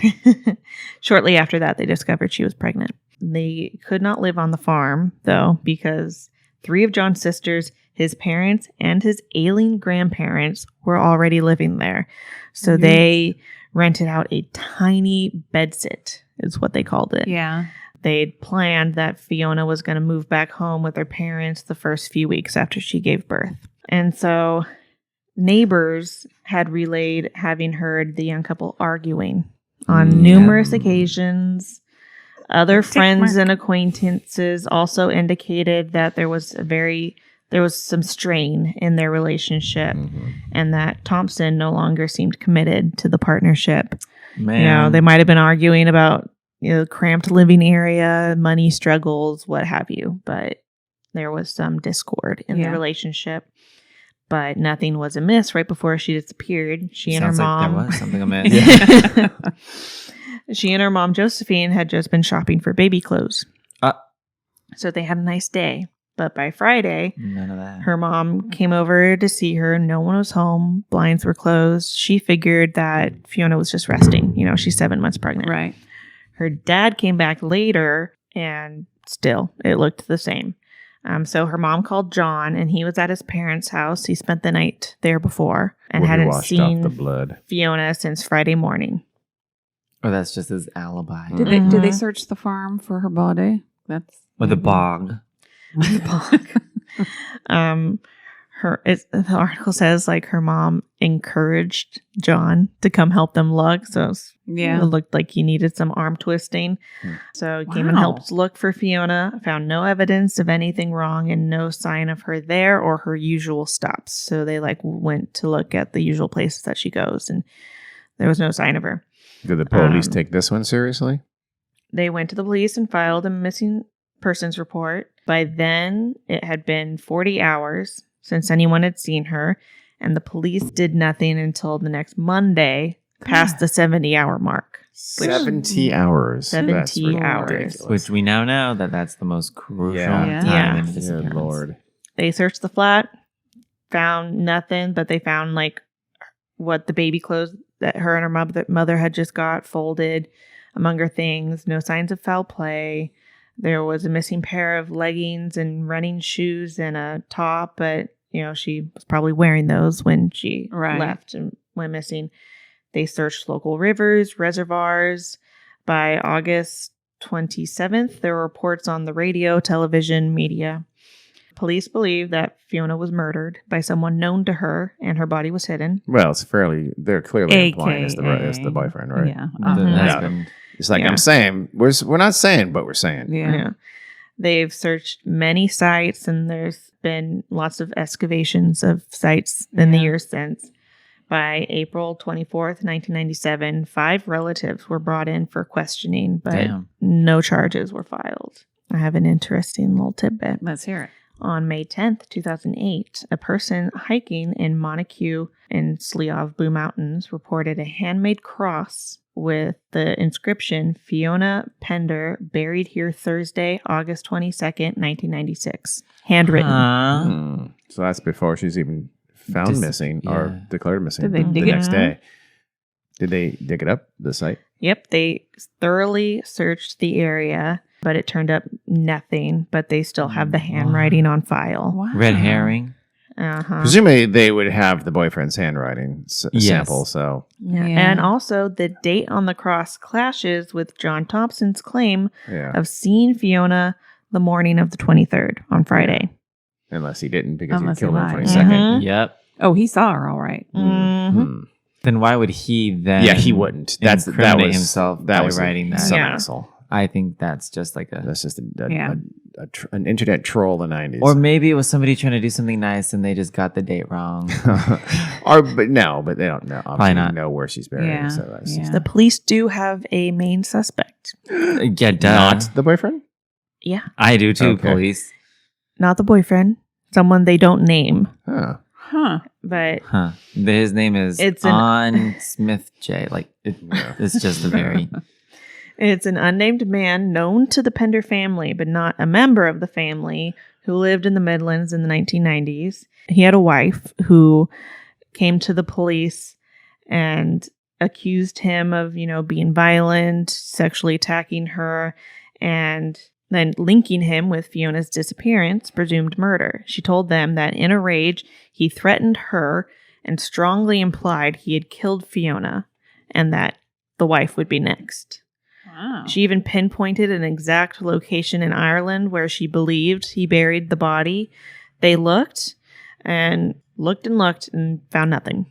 shortly after that, they discovered she was pregnant. They could not live on the farm, though, because 3 of John's sisters, his parents, and his ailing grandparents were already living there. So they rented out a tiny bedsit, is what they called it. Yeah. They'd planned that Fiona was going to move back home with her parents the first few weeks after she gave birth. And so neighbors had relayed having heard the young couple arguing on numerous occasions. Other friends and acquaintances also indicated that there was some strain in their relationship and that Thompson no longer seemed committed to the partnership. Man. They might have been arguing about cramped living area, money struggles, what have you, but there was some discord in the relationship. But nothing was amiss right before she disappeared. She and her Sounds like mom. there was something amiss. She and her mom, Josephine, had just been shopping for baby clothes. So they had a nice day. But by Friday, None of that. her mom came over to see her. No one was home. Blinds were closed. She figured that Fiona was just resting. She's 7 months pregnant. Right. Her dad came back later and still it looked the same. So her mom called John and he was at his parents' house. He spent the night there before and Where he hadn't washed seen off the blood. Fiona since Friday morning. Or that's just his alibi. Did they search the farm for her body? That's With a bog. The article says her mom encouraged John to come help them look. So it looked like he needed some arm twisting. So he came and helped look for Fiona. Found no evidence of anything wrong and no sign of her there or her usual stops. So they went to look at the usual places that she goes and there was no sign of her. Did the police take this one seriously? They went to the police and filed a missing persons report. By then, it had been 40 hours since anyone had seen her, and the police did nothing until the next Monday, past the 70-hour mark. 70 hours. 70 That's hours. ridiculous. Which we now know that's the most crucial Yeah. time Yeah. in Good disappearance. Lord. They searched the flat, found nothing, but they found what the baby clothes that her and her mother had just got folded among her things. No signs of foul play. There was a missing pair of leggings and running shoes and a top, but she was probably wearing those when she left and went missing. They searched local rivers, reservoirs. By August 27th, there were reports on the radio, television, media. Police believe that Fiona was murdered by someone known to her and her body was hidden. Well, they're clearly implying it's the boyfriend, right? Yeah. The husband. It's like Yeah. I'm saying, we're not saying, but we're saying. Yeah. They've searched many sites and there's been lots of excavations of sites in the years since. By April 24th, 1997, 5 relatives were brought in for questioning, but Damn. no charges were filed. I have an interesting little tidbit. Let's hear it. On May 10th, 2008, a person hiking in Montague in Sliave Blue Mountains reported a handmade cross with the inscription, Fiona Pender, buried here Thursday, August 22nd, 1996. Handwritten. So that's before she's even found missing or declared missing. Did they dig the it next up? day? Did they dig it up, the site? Yep, they thoroughly searched the area, but it turned up nothing. But they still have the handwriting on file. Wow. Red herring. Presumably they would have the boyfriend's handwriting sample, so... Yeah. Yeah. And also, the date on the cross clashes with John Thompson's claim Yeah. of seeing Fiona the morning of the 23rd on Friday. Unless he didn't because Unless he he killed her on lied. 22nd. Mhm. Yep. Oh, he saw her all right. Mhm. Then why would he then? Yeah, he wouldn't. That incriminate was himself that by was writing that. some Yeah. asshole. I think that's just like a. That's just Yeah. an internet troll in the 90s. Or maybe it was somebody trying to do something nice and they just got the date wrong. but they don't know. Probably not. Know where she's buried. Yeah. So that's Yeah. The police do have a main suspect. Yeah, duh. not the boyfriend. Yeah. I do too, Okay. police. Not the boyfriend. Someone they don't name. Huh. Huh. But Huh. His name is It's an- On Smith J. Like, it's just a very. it's an unnamed man known to the Pender family, but not a member of the family, who lived in the Midlands in the 1990s. He had a wife who came to the police and accused him of, being violent, sexually attacking her, and then linking him with Fiona's disappearance, presumed murder. She told them that in a rage, he threatened her and strongly implied he had killed Fiona and that the wife would be next. Wow. She even pinpointed an exact location in Ireland where she believed he buried the body. They looked and found nothing.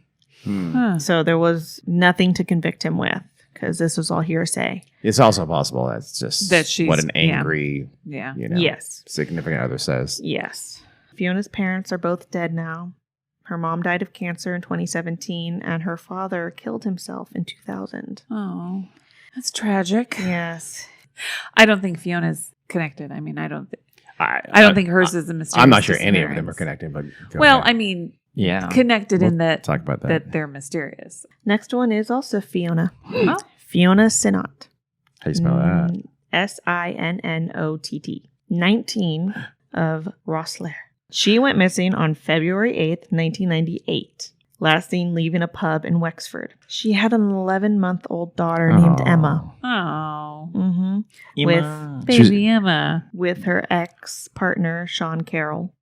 Huh. So there was nothing to convict him with because this was all hearsay. It's also possible that's just That she's- what an yeah. angry, Yeah. Yes. significant other says. Yes. Fiona's parents are both dead now. Her mom died of cancer in 2017, and her father killed himself in 2000. Oh, that's tragic. Yes. I don't think Fiona's connected. I mean, I don't I think hers is a mysterious. I'm not sure any of them are disappearance. connected, but go Well, ahead. I mean, Yeah. connected in that talk about that. that they're mysterious. Next one is also Fiona. Oh. Fiona Sinnott. How do you spell that? Sinnott. 19 of Rossler. She went missing on February 8th, 1998, last seen leaving a pub in Wexford. She had an 11-month-old daughter named Oh. Emma. Oh, Mm-hmm. Emma. baby Emma. With her ex-partner, Sean Carroll.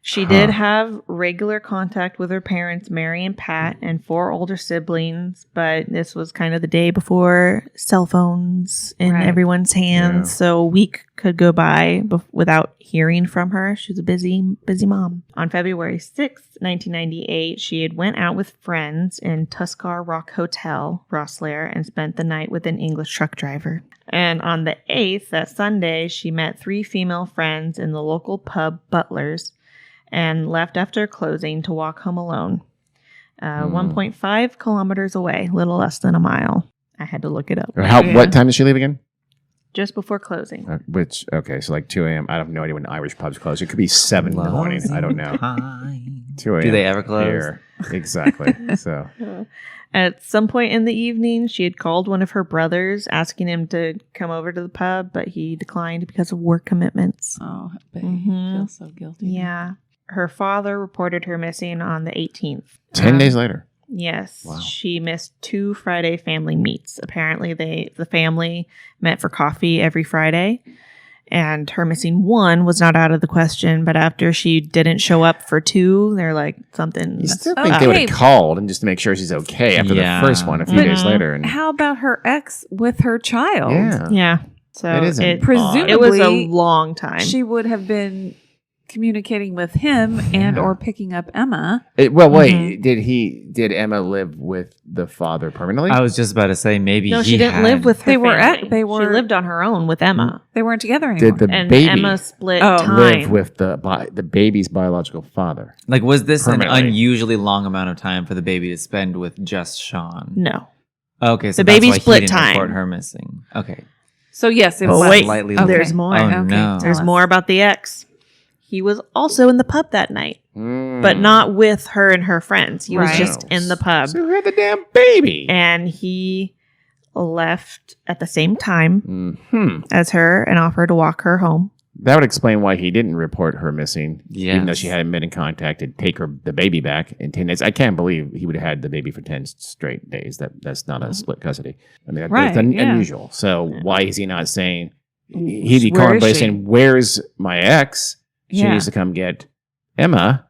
She did have regular contact with her parents, Mary and Pat, and 4 older siblings, but this was kind of the day before cell phones in Right. everyone's hands, Yeah. so a week could go by without hearing from her. She was a busy mom. On February 6th, 1998, she had went out with friends in Tuskar Rock Hotel, Rossler, and spent the night with an English truck driver. And on the 8th, that Sunday, she met 3 female friends in the local pub Butler's, and left after closing to walk home alone. 1.5 kilometers away, little less than a mile. I had to look it up. Yeah. What time did she leave again? Just before closing. So like 2 a.m. I have no idea when Irish pubs close. It could be 7 in the morning. I don't know. 2 a.m. Do they ever close? Here. Exactly. So At some point in the evening, she had called one of her brothers, asking him to come over to the pub, but he declined because of work commitments. Oh, I Mhm. feel so guilty. Yeah. Her father reported her missing on the 18th. 10 days later. Yes. Wow. She missed 2 Friday family meets. Apparently, the family met for coffee every Friday, and her missing 1 was not out of the question. But after she didn't show up for 2, they're like, something. You still Okay. think they would have called and just to make sure she's okay after Yeah. the first one a few But- days later. And How about her ex with her child? yeah. Yeah. So It isn't it odd. was a long time. She would have been communicating with him and or picking up Emma. Did Emma live with the father permanently? I was just about to say maybe No, he she didn't had- live with her They were family. they were- She lived on her own with Emma. They weren't together anymore. Did the And baby Emma split Oh. time. live with the baby's biological father? Like, was this an Permanently. unusually long amount of time for the baby to spend with just Sean? No. Okay, so The that's baby why split he didn't report time. her missing. Okay. So yes, it Oh, was. wait. Slightly Okay. There's more. Oh, Okay. no. There's Tell us. more about the ex. He was also in the pub that night, but not with her and her friends. He was Right. just in the pub. So who had the damn baby? And he left at the same time Hmm. as her and offered to walk her home. That would explain why he didn't report her missing, even though Yes. she hadn't been in contact, and take the baby back in 10 days. I can't believe he would have had the baby for 10 straight days. That's not a split custody. I mean, that's Right, yeah. unusual. So why is he not saying, he'd be Where calling is by she? saying, where's my ex? She Yeah. needs to come get Emma.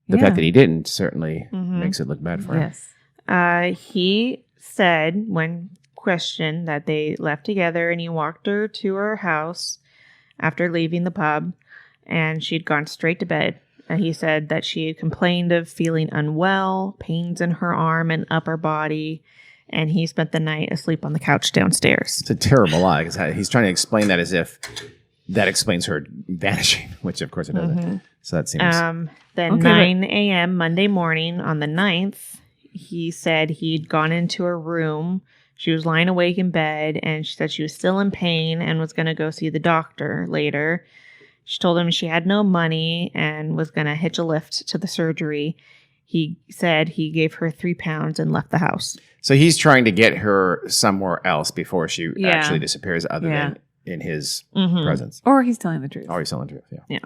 The Yeah. fact that he didn't certainly Mhm. makes it look bad for him. Yes. He said, when questioned, that they left together and he walked her to her house after leaving the pub and she'd gone straight to bed. And he said that she had complained of feeling unwell, pains in her arm and upper body, and he spent the night asleep on the couch downstairs. It's a terrible lie because he's trying to explain that as if that explains her vanishing, which of course it doesn't. So that seems. Then Okay, 9 a.m. Monday morning on the 9th, he said he'd gone into her room. She was lying awake in bed, and she said she was still in pain and was going to go see the doctor later. She told him she had no money and was going to hitch a lift to the surgery. He said he gave her £3 and left the house. So he's trying to get her somewhere else before she Yeah. actually disappears, other Yeah. than in his Mhm. presence. Or he's telling the truth. Oh, he's telling the truth. Yeah.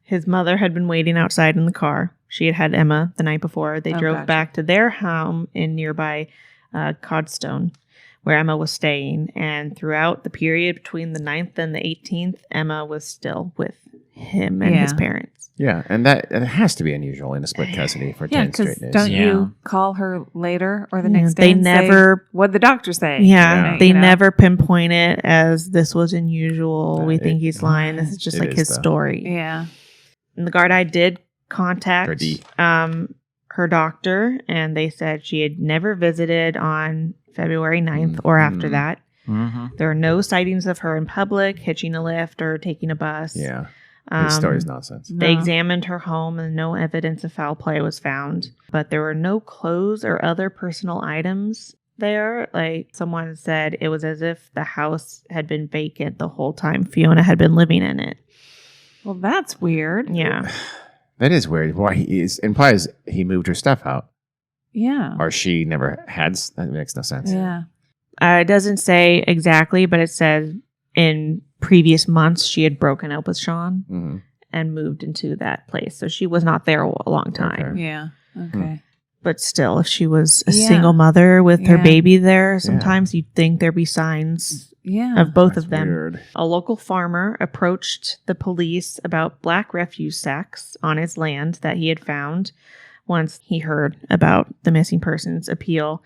His mother had been waiting outside in the car. She had had Emma the night before. They Oh, drove gotcha. back to their home in nearby Codstone, where Emma was staying. And throughout the period between the 9th and the 18th, Emma was still with him and his Yeah. parents. Yeah, and that has to be unusual in a split custody for Yeah, 10 because straight days. don't Yeah. you call her later or the Yeah, next day? they and say, never- What'd the doctor say? Yeah, Yeah. they You know? never pinpoint it as this was unusual. We It- think he's lying. This is just it like is, his though. story. Yeah. And the guard I did contact Gardaí. her doctor, and they said she had never visited on February 9th or after Mhm. that. Mm-hmm. There are no sightings of her in public, hitching a lift, or taking a bus. Yeah, his story's nonsense. They No. examined her home and no evidence of foul play was found, but there were no clothes or other personal items there. Like someone said, it was as if the house had been vacant the whole time Fiona had been living in it. Well, that's weird. Yeah. That is weird. Why implies he moved her stuff out, Yeah. or she never had. That makes no sense. Yeah. It doesn't say exactly, but it says in previous months she had broken up with Sean hmm and moved into that place. So she was not there a long time. Okay. Yeah. Okay. But still, if she was a Yeah. single mother with her Yeah. baby there, sometimes you'd think there'd be signs Yeah. of both That's of them. weird. A local farmer approached the police about black refuse sacks on his land that he had found once he heard about the missing persons appeal.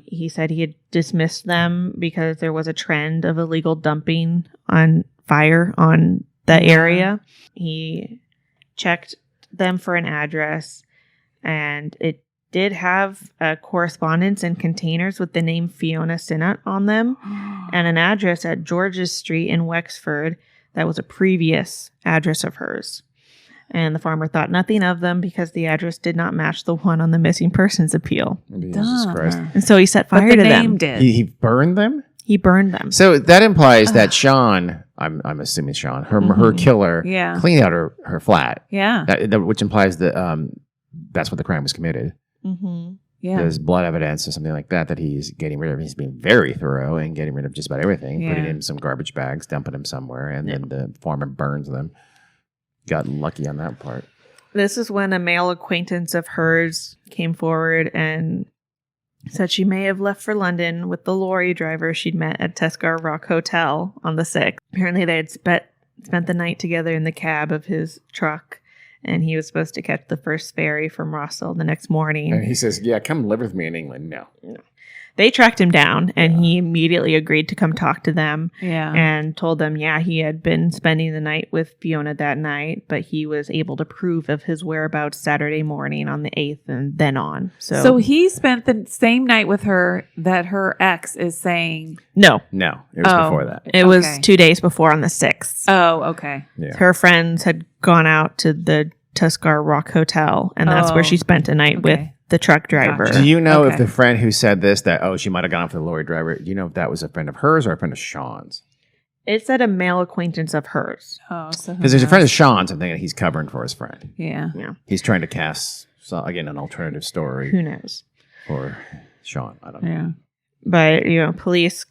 He said he had dismissed them because there was a trend of illegal dumping on fire on the Yeah. area. He checked them for an address, and it did have correspondence and containers with the name Fiona Sinnott on them, and an address at George's Street in Wexford that was a previous address of hers. And the farmer thought nothing of them because the address did not match the one on the missing persons appeal. Jesus Christ. Dumb. And so he set But fire the to name them. did. He burned them. He burned them. So that implies that Sean, I'm assuming Sean, her killer, Yeah. cleaned out her flat, Yeah. which implies that that's what the crime was committed. Mm-hmm. Yeah. There's blood evidence or something like that he's getting rid of. He's being very thorough and getting rid of just about everything, putting Yeah. in some garbage bags, dumping them somewhere, and then the farmer burns them. Got lucky on that part. This is when a male acquaintance of hers came forward and said she may have left for London with the lorry driver she'd met at Tescar Rock Hotel on the 6th. Apparently they had spent the night together in the cab of his truck, and he was supposed to catch the first ferry from Rossall the next morning. And he says, "Yeah, come live with me in England." No. They tracked him down, and he immediately agreed to come talk to them. Yeah. And told them, he had been spending the night with Fiona that night, but he was able to prove of his whereabouts Saturday morning on the 8th and then on. So he spent the same night with her that her ex is saying. No, it was before that. it was 2 days before on the 6th. Oh, okay. Yeah. Her friends had gone out to the Tuskar Rock Hotel, and that's where she spent a night with the truck driver. Gotcha. Do you know if Okay. the friend who said this, that, she might have gone off with the lorry driver, do you know if that was a friend of hers or a friend of Sean's? It said a male acquaintance of hers. Oh, so Because there's a friend of Sean's, I'm thinking he's covering for his friend. Yeah. He's trying to cast, again, an alternative story Who knows? for Sean. I don't know. Yeah. But, police,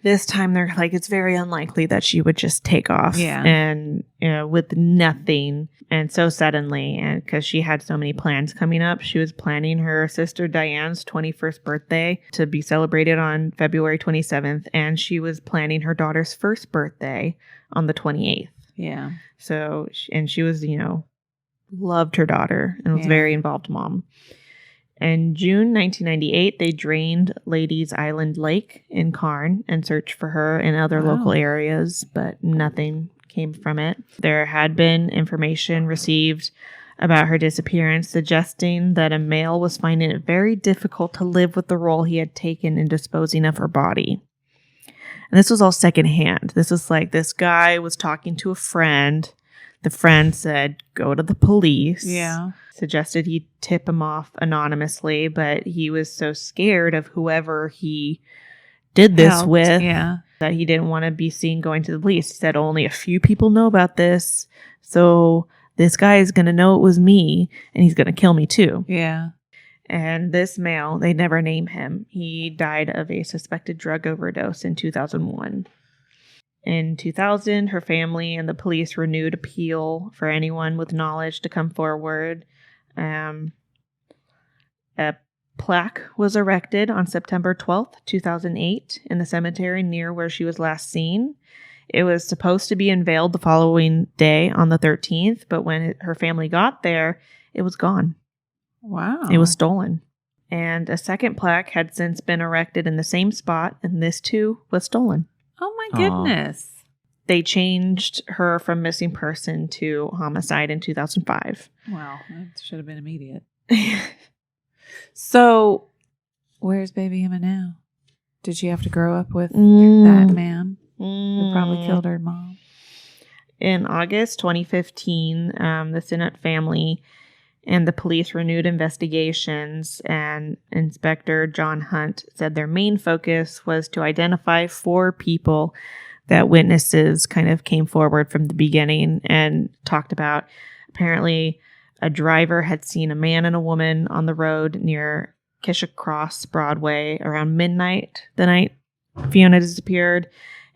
this time they're like, it's very unlikely that she would just take off. Yeah. And, with nothing. And so suddenly, and because she had so many plans coming up, she was planning her sister Diane's 21st birthday to be celebrated on February 27th. And she was planning her daughter's first birthday on the 28th. Yeah. So, and she was, loved her daughter and was a very involved mom. In June 1998, they drained Ladies Island Lake in Cairn and searched for her in other local areas, but nothing came from it. There had been information received about her disappearance suggesting that a male was finding it very difficult to live with the role he had taken in disposing of her body. And this was all secondhand. This was like this guy was talking to a friend. The friend said, go to the police. Yeah. Suggested he tip him off anonymously, but he was so scared of whoever he did this with that he didn't want to be seen going to the police. He said, only a few people know about this, so this guy is going to know it was me, and he's going to kill me too. Yeah. And this male, they never name him. He died of a suspected drug overdose in 2001. In 2000, her family and the police renewed appeal for anyone with knowledge to come forward. A plaque was erected on September 12th, 2008 in the cemetery near where she was last seen. It was supposed to be unveiled the following day on the 13th, but when her family got there, it was gone. Wow. It was stolen. And a second plaque had since been erected in the same spot, and this too was stolen. Oh my goodness. They changed her from missing person to homicide in 2005. Wow. That should have been immediate. So, where's baby Emma now? Did she have to grow up with that man who probably killed her mom? In August 2015, the Sinnott family and the police renewed investigations, and Inspector John Hunt said their main focus was to identify 4 people that witnesses kind of came forward from the beginning and talked about. Apparently, a driver had seen a man and a woman on the road near Kisha Cross Broadway around midnight the night Fiona disappeared,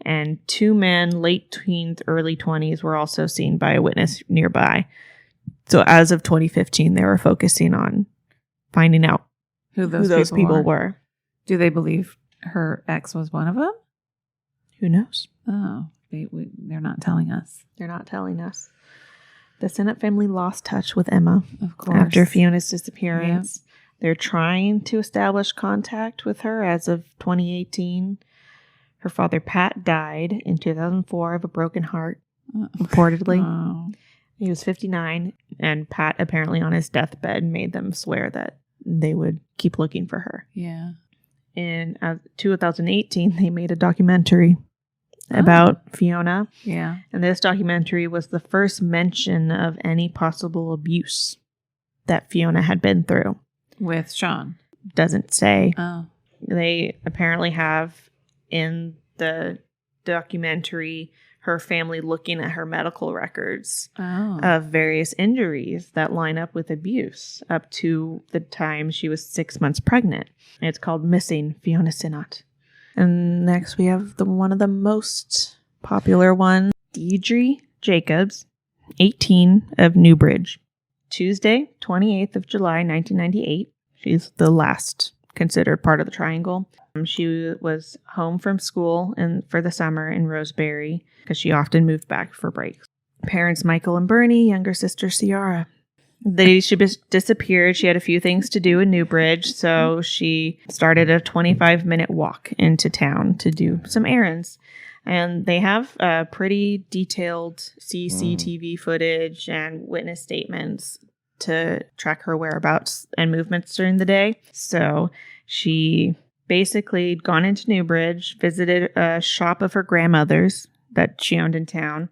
and 2 men, late teens, early 20s, were also seen by a witness nearby. So as of 2015, they were focusing on finding out Who who those, those people were. Do they believe her ex was one of them? Who knows? Oh, they're not telling us. They're not telling us. The Sinnott family lost touch with Emma Of course. after Fiona's disappearance. Yep. They're trying to establish contact with her as of 2018. Her father, Pat, died in 2004 of a broken heart, reportedly. Oh. He was 59, and Pat apparently on his deathbed made them swear that they would keep looking for her. Yeah. In 2018, they made a documentary about Fiona. Yeah. And this documentary was the first mention of any possible abuse that Fiona had been through. With Sean. Doesn't say. Oh. They apparently have in the documentary her family looking at her medical records of various injuries that line up with abuse up to the time she was 6 months pregnant. And it's called Missing Fiona Sinnott. And next we have one of the most popular ones, Deidre Jacobs, 18, of Newbridge. Tuesday, 28th of July, 1998. She's the last considered part of the triangle. She was home from school for the summer in Roseberry because she often moved back for breaks. Parents Michael and Bernie, younger sister Ciara. She disappeared. She had a few things to do in Newbridge, so she started a 25-minute walk into town to do some errands. And they have pretty detailed CCTV footage and witness statements to track her whereabouts and movements during the day. So she basically had gone into Newbridge, visited a shop of her grandmother's that she owned in town,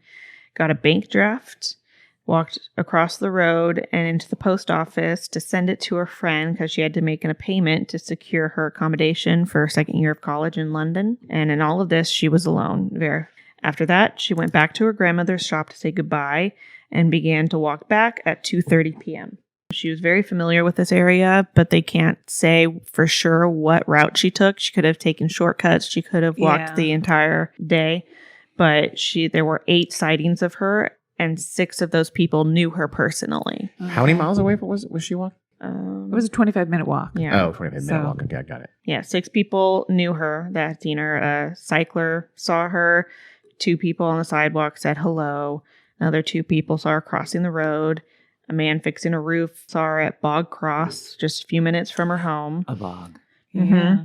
got a bank draft, walked across the road and into the post office to send it to her friend because she had to make a payment to secure her accommodation for her second year of college in London. And in all of this, she was alone. After that, she went back to her grandmother's shop to say goodbye and began to walk back at 2:30 p.m. She was very familiar with this area, but they can't say for sure what route she took. She could have taken shortcuts. She could have walked the entire day. But there were 8 sightings of her, and 6 of those people knew her personally. How many miles away was she walking? It was a 25-minute walk. Yeah. Oh, 25-minute walk. Okay, I got it. Yeah, 6 people knew her that had seen her. A cycler saw her. 2 people on the sidewalk said hello. Another 2 people saw her crossing the road. A man fixing a roof saw her at Bog Cross, just a few minutes from her home. A bog. Mm-hmm.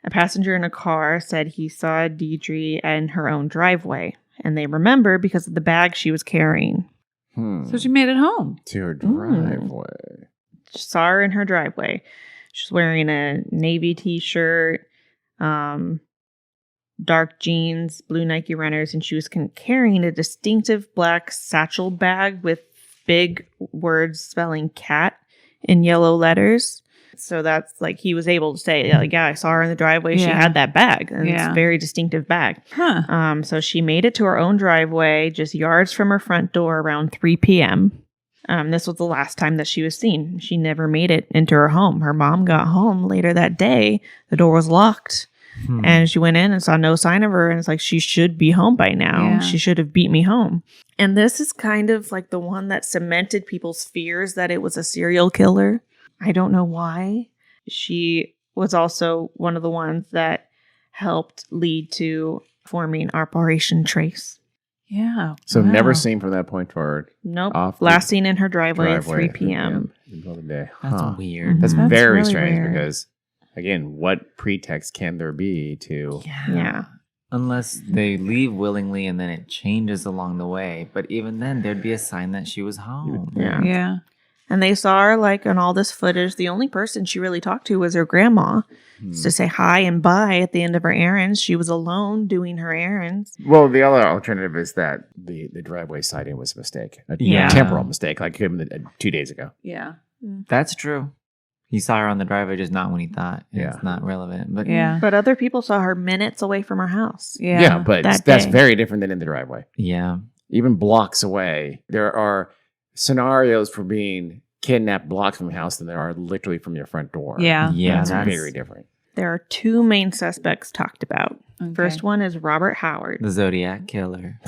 A passenger in a car said he saw Deidre in her own driveway, and they remember because of the bag she was carrying. So she made it home. To her driveway. Just saw her in her driveway. She's wearing a navy t-shirt, dark jeans, blue Nike runners, and she was carrying a distinctive black satchel bag with big words spelling cat in yellow letters. So that's like he was able to say, like, yeah, I saw her in the driveway. She had that bag. And it's a very distinctive bag. So she made it to her own driveway, just yards from her front door around 3 p.m. This was the last time that she was seen. She never made it into her home. Her mom got home later that day. The door was locked. And she went in and saw no sign of her. And it's like, she should be home by now. Yeah. She should have beat me home. And this is kind of like the one that cemented people's fears that it was a serial killer. I don't know why. She was also one of the ones that helped lead to forming Operation Trace. Yeah. So never seen from that point forward. Nope. Last seen in her driveway at 3 p.m. In the middle of the day. That's weird. That's That's very really strange weird. because, again, what pretext can there be to... Yeah. Unless they leave willingly and then it changes along the way. But even then, there'd be a sign that she was home. Yeah. And they saw her, like, in all this footage. The only person she really talked to was her grandma. To say hi and bye at the end of her errands. She was alone doing her errands. Well, the other alternative is that the driveway sighting was a mistake. A temporal mistake, like it could have been 2 days ago. Yeah. That's true. He saw her on the driveway, just not when he thought. It's not relevant. But But other people saw her minutes away from her house. Yeah, but that's very different than in the driveway. Yeah. Even blocks away. There are scenarios for being kidnapped blocks from your house than there are literally from your front door. Yeah. That's very different. There are 2 main suspects talked about. Okay. First one is Robert Howard. The Zodiac Killer.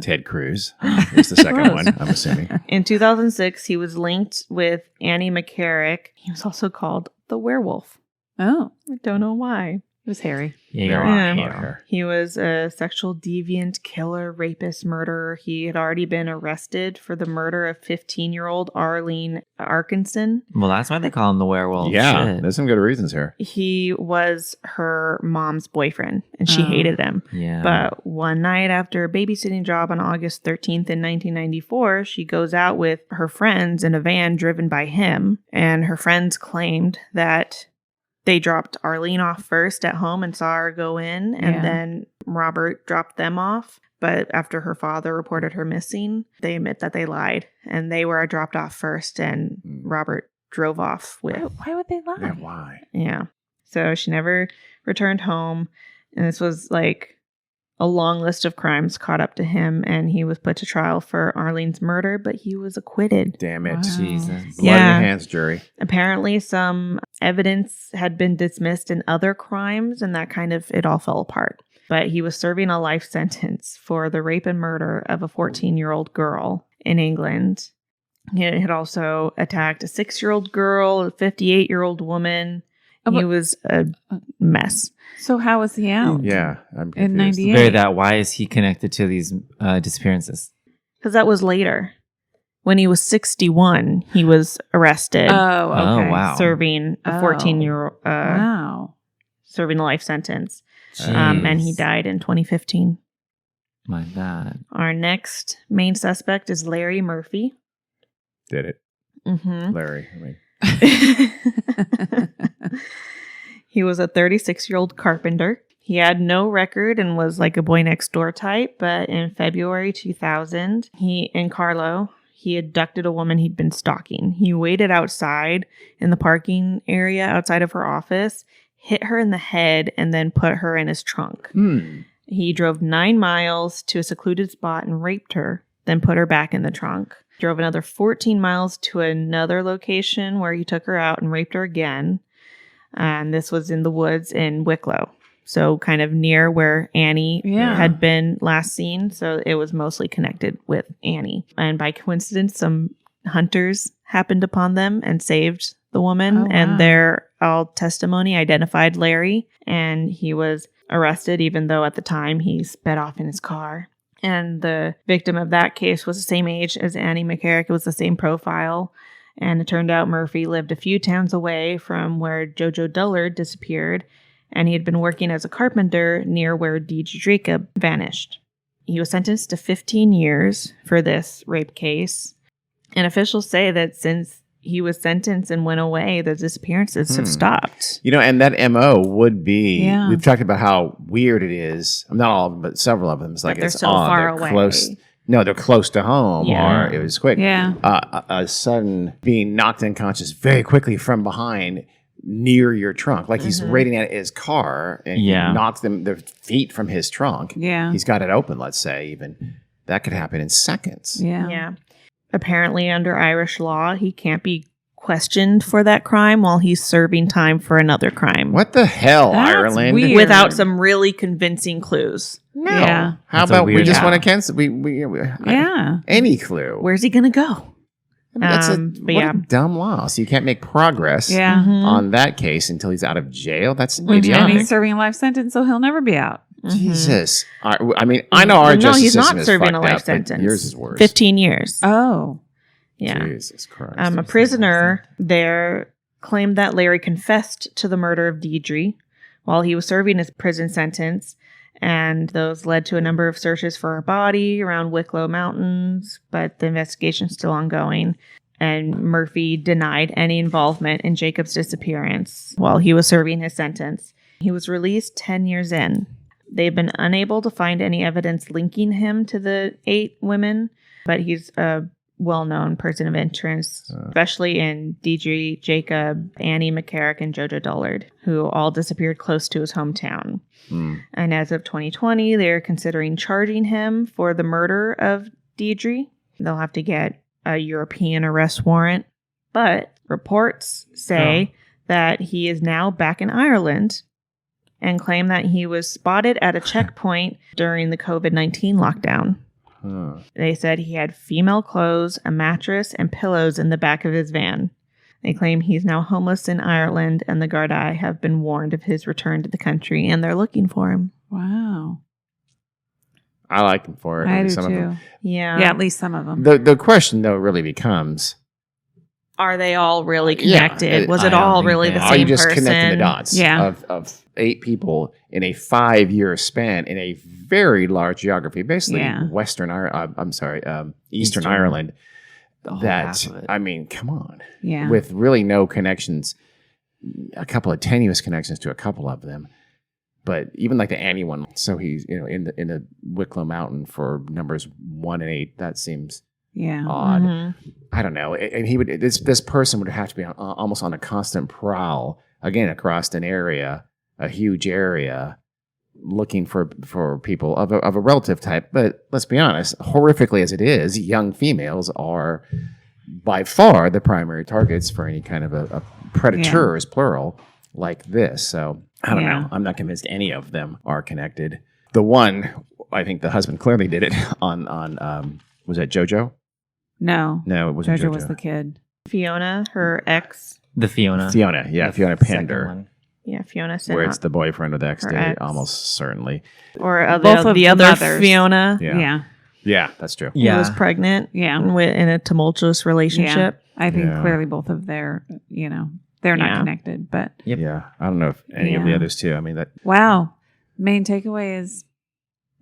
Ted Cruz is the second one, I'm assuming. In 2006, he was linked with Annie McCarrick. He was also called the Werewolf. Oh. I don't know why. It was Harry. He was a sexual deviant, killer, rapist, murderer. He had already been arrested for the murder of 15-year-old Arlene Arkinson. Well, that's why they call him the werewolf. Yeah, Shit. there's some good reasons here. He was her mom's boyfriend, and she hated him. Yeah. But one night after a babysitting job on August 13th in 1994, she goes out with her friends in a van driven by him, and her friends claimed that they dropped Arlene off first at home and saw her go in, and then Robert dropped them off. But after her father reported her missing, they admit that they lied, and they were dropped off first, and Robert drove off with. Why would they lie? Yeah, why? Yeah. So she never returned home, and this was like a long list of crimes caught up to him, and he was put to trial for Arlene's murder, but he was acquitted. Damn it. Wow. Jesus. Blood in your hands, jury. Apparently some evidence had been dismissed in other crimes, and that kind of, it all fell apart. But he was serving a life sentence for the rape and murder of a 14-year-old girl in England. He had also attacked a 6-year-old girl, a 58-year-old woman. He was a mess. So how was he out? Yeah, I'm In confused. 98? Very that. Why is he connected to these disappearances? Because that was later. When he was 61, he was arrested. Oh, okay. Oh, wow. Serving a 14-year-old, Wow. serving a life sentence. And he Jeez. died in 2015. My God. Our next main suspect is Larry Murphy. Did it, Mm-hmm. Larry? I mean, He was a 36-year-old carpenter. He had no record and was like a boy next door type, but in February 2000, in Carlo, he abducted a woman he'd been stalking. He waited outside in the parking area outside of her office, hit her in the head, and then put her in his trunk. He drove 9 miles to a secluded spot and raped her, then put her back in the trunk. Drove another 14 miles to another location where he took her out and raped her again. And this was in the woods in Wicklow. So kind of near where Annie had been last seen. So it was mostly connected with Annie. And by coincidence, some hunters happened upon them and saved the woman. Oh, wow. And their all testimony identified Larry. And he was arrested, even though at the time he sped off in his car. And the victim of that case was the same age as Annie McCarrick. It was the same profile. And it turned out Murphy lived a few towns away from where Jojo Dullard disappeared. And he had been working as a carpenter near where D.G. Jacob vanished. He was sentenced to 15 years for this rape case. And officials say that since he was sentenced and went away, the disappearances have stopped. You know, and that MO would be, Yeah. we've talked about how weird it is. Not all of them, but several of them. It's like That they're it's so odd. far They're away. close. No, they're close to home, Yeah. or it was quick. Yeah. A sudden being knocked unconscious very quickly from behind near your trunk. Like he's raiding at his car and he knocks their feet from his trunk. Yeah. He's got it open, let's say, even. That could happen in seconds. Yeah. Yeah. Apparently, under Irish law, he can't be questioned for that crime while he's serving time for another crime. What the hell, That's Ireland? weird. Without some really convincing clues. No. Yeah. How That's a about we weird just law. want to cancel? Yeah. Any clue. Where's he going to go? I mean, that's but what a dumb law. So you can't make progress Yeah. on that case until he's out of jail. That's And idiotic. he's serving a life sentence, so he'll never be out. Jesus. I mean, I know our Well, no, justice he's system not is serving fucked a life up, but sentence. yours is worse. 15 years. Oh. Yeah. Jesus Christ. A prisoner there claimed that Larry confessed to the murder of Deidre while he was serving his prison sentence. And those led to a number of searches for her body around Wicklow Mountains, but the investigation's still ongoing. And Murphy denied any involvement in Jacob's disappearance while he was serving his sentence. He was released 10 years in. They've been unable to find any evidence linking him to the 8 women, but he's a well-known person of interest, especially in D.G. Jacob, Annie McCarrick, and Jojo Dullard, who all disappeared close to his hometown. And as of 2020, they're considering charging him for the murder of Deidre. They'll have to get a European arrest warrant, but reports say that he is now back in Ireland and claim that he was spotted at a checkpoint during the COVID-19 lockdown. They said he had female clothes, a mattress, and pillows in the back of his van. They claim he's now homeless in Ireland, and the Gardaí have been warned of his return to the country, and they're looking for him. Wow. I like him for it. I do Some of too. them. Yeah. Yeah, at least some of them. The question, though, really becomes, Are they all really Yeah, connected? Was I it don't all think really they the are. same are you just person? connecting the dots Yeah. of 8 people in a 5-year span in a very large geography, basically Yeah. Eastern Ireland. The whole That, half of it. I mean, come on. Yeah. With really no connections, a couple of tenuous connections to a couple of them. But even like the Annie one, so he's in the Wicklow Mountain for numbers 1 and 8. That seems Yeah. odd. Mhm. I don't know. And he would this person would have to be almost on a constant prowl again across an area, a huge area, looking for people of a relative type. But let's be honest, horrifically as it is, young females are by far the primary targets for any kind of a predators, plural, like this. So I don't Yeah. know. I'm not convinced any of them are connected. The one, I think the husband clearly did it on was that JoJo? No. No, it wasn't Jojo JoJo. was the kid. Fiona, her ex. The Fiona. Fiona, yeah, The Fiona second Pender, one. Yeah, Fiona said where it's the boyfriend of the ex her date, ex. almost certainly. or Both of the the other mothers. Fiona. Yeah. Yeah. Yeah, that's true. He was pregnant. Yeah. In a tumultuous relationship. I think Yeah. clearly both of their, they're not Yeah. connected. But Yep. Yeah. I don't know if any of the Yeah. others too. I mean, that. wow. Main takeaway is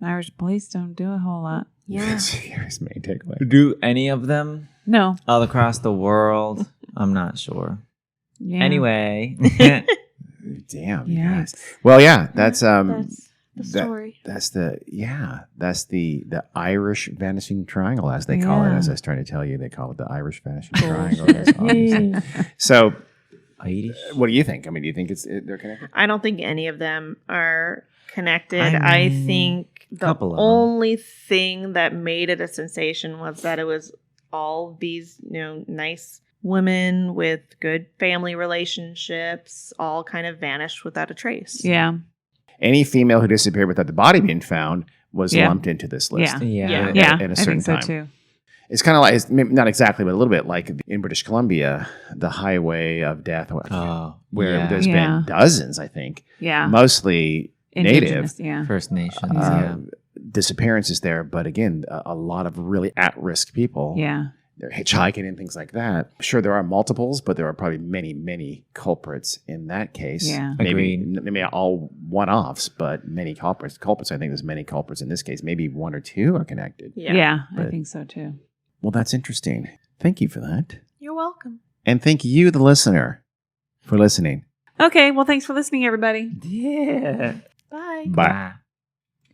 Irish police don't do a whole lot. Yeah. Here's main takeaway. Do any of them No. all across the world? I'm not sure. Yeah. Anyway. Damn. You Yeah. guys. Well, yeah. That's That's the that- story. That's the Irish vanishing triangle, as they call it. Yeah. As I was trying to tell you, they call it the Irish vanishing triangle. That's obviously. So, Irish. what do you think? I mean, do you think they're connected? I don't think any of them are connected. I I mean, think the couple of them. only thing that made it a sensation was that it was all these, nice women with good family relationships all kind of vanished without a trace. Yeah. Any female who disappeared without the body being found was Yeah. lumped into this list. Yeah. Yeah. Yeah. at a I certain think so time. too. It's kind of like, maybe not exactly, but a little bit like in British Columbia, the highway of death, Oh, where yeah. there's Yeah. been dozens, I think, Yeah. mostly native Indigenous, yeah. First Nations. disappearances there. But again, a lot of really at-risk people. Yeah. They're hitchhiking and things like that. Sure, there are multiples, but there are probably many, many culprits in that case. Yeah. Maybe Agreed. maybe all one-offs, but many culprits. I think there's many culprits in this case. Maybe one or two are connected. Yeah. I But- think so too. Well, that's interesting. Thank you for that. You're welcome. And thank you, the listener, for listening. Okay. Well, thanks for listening, everybody. Yeah. Bye. Bye. Bye.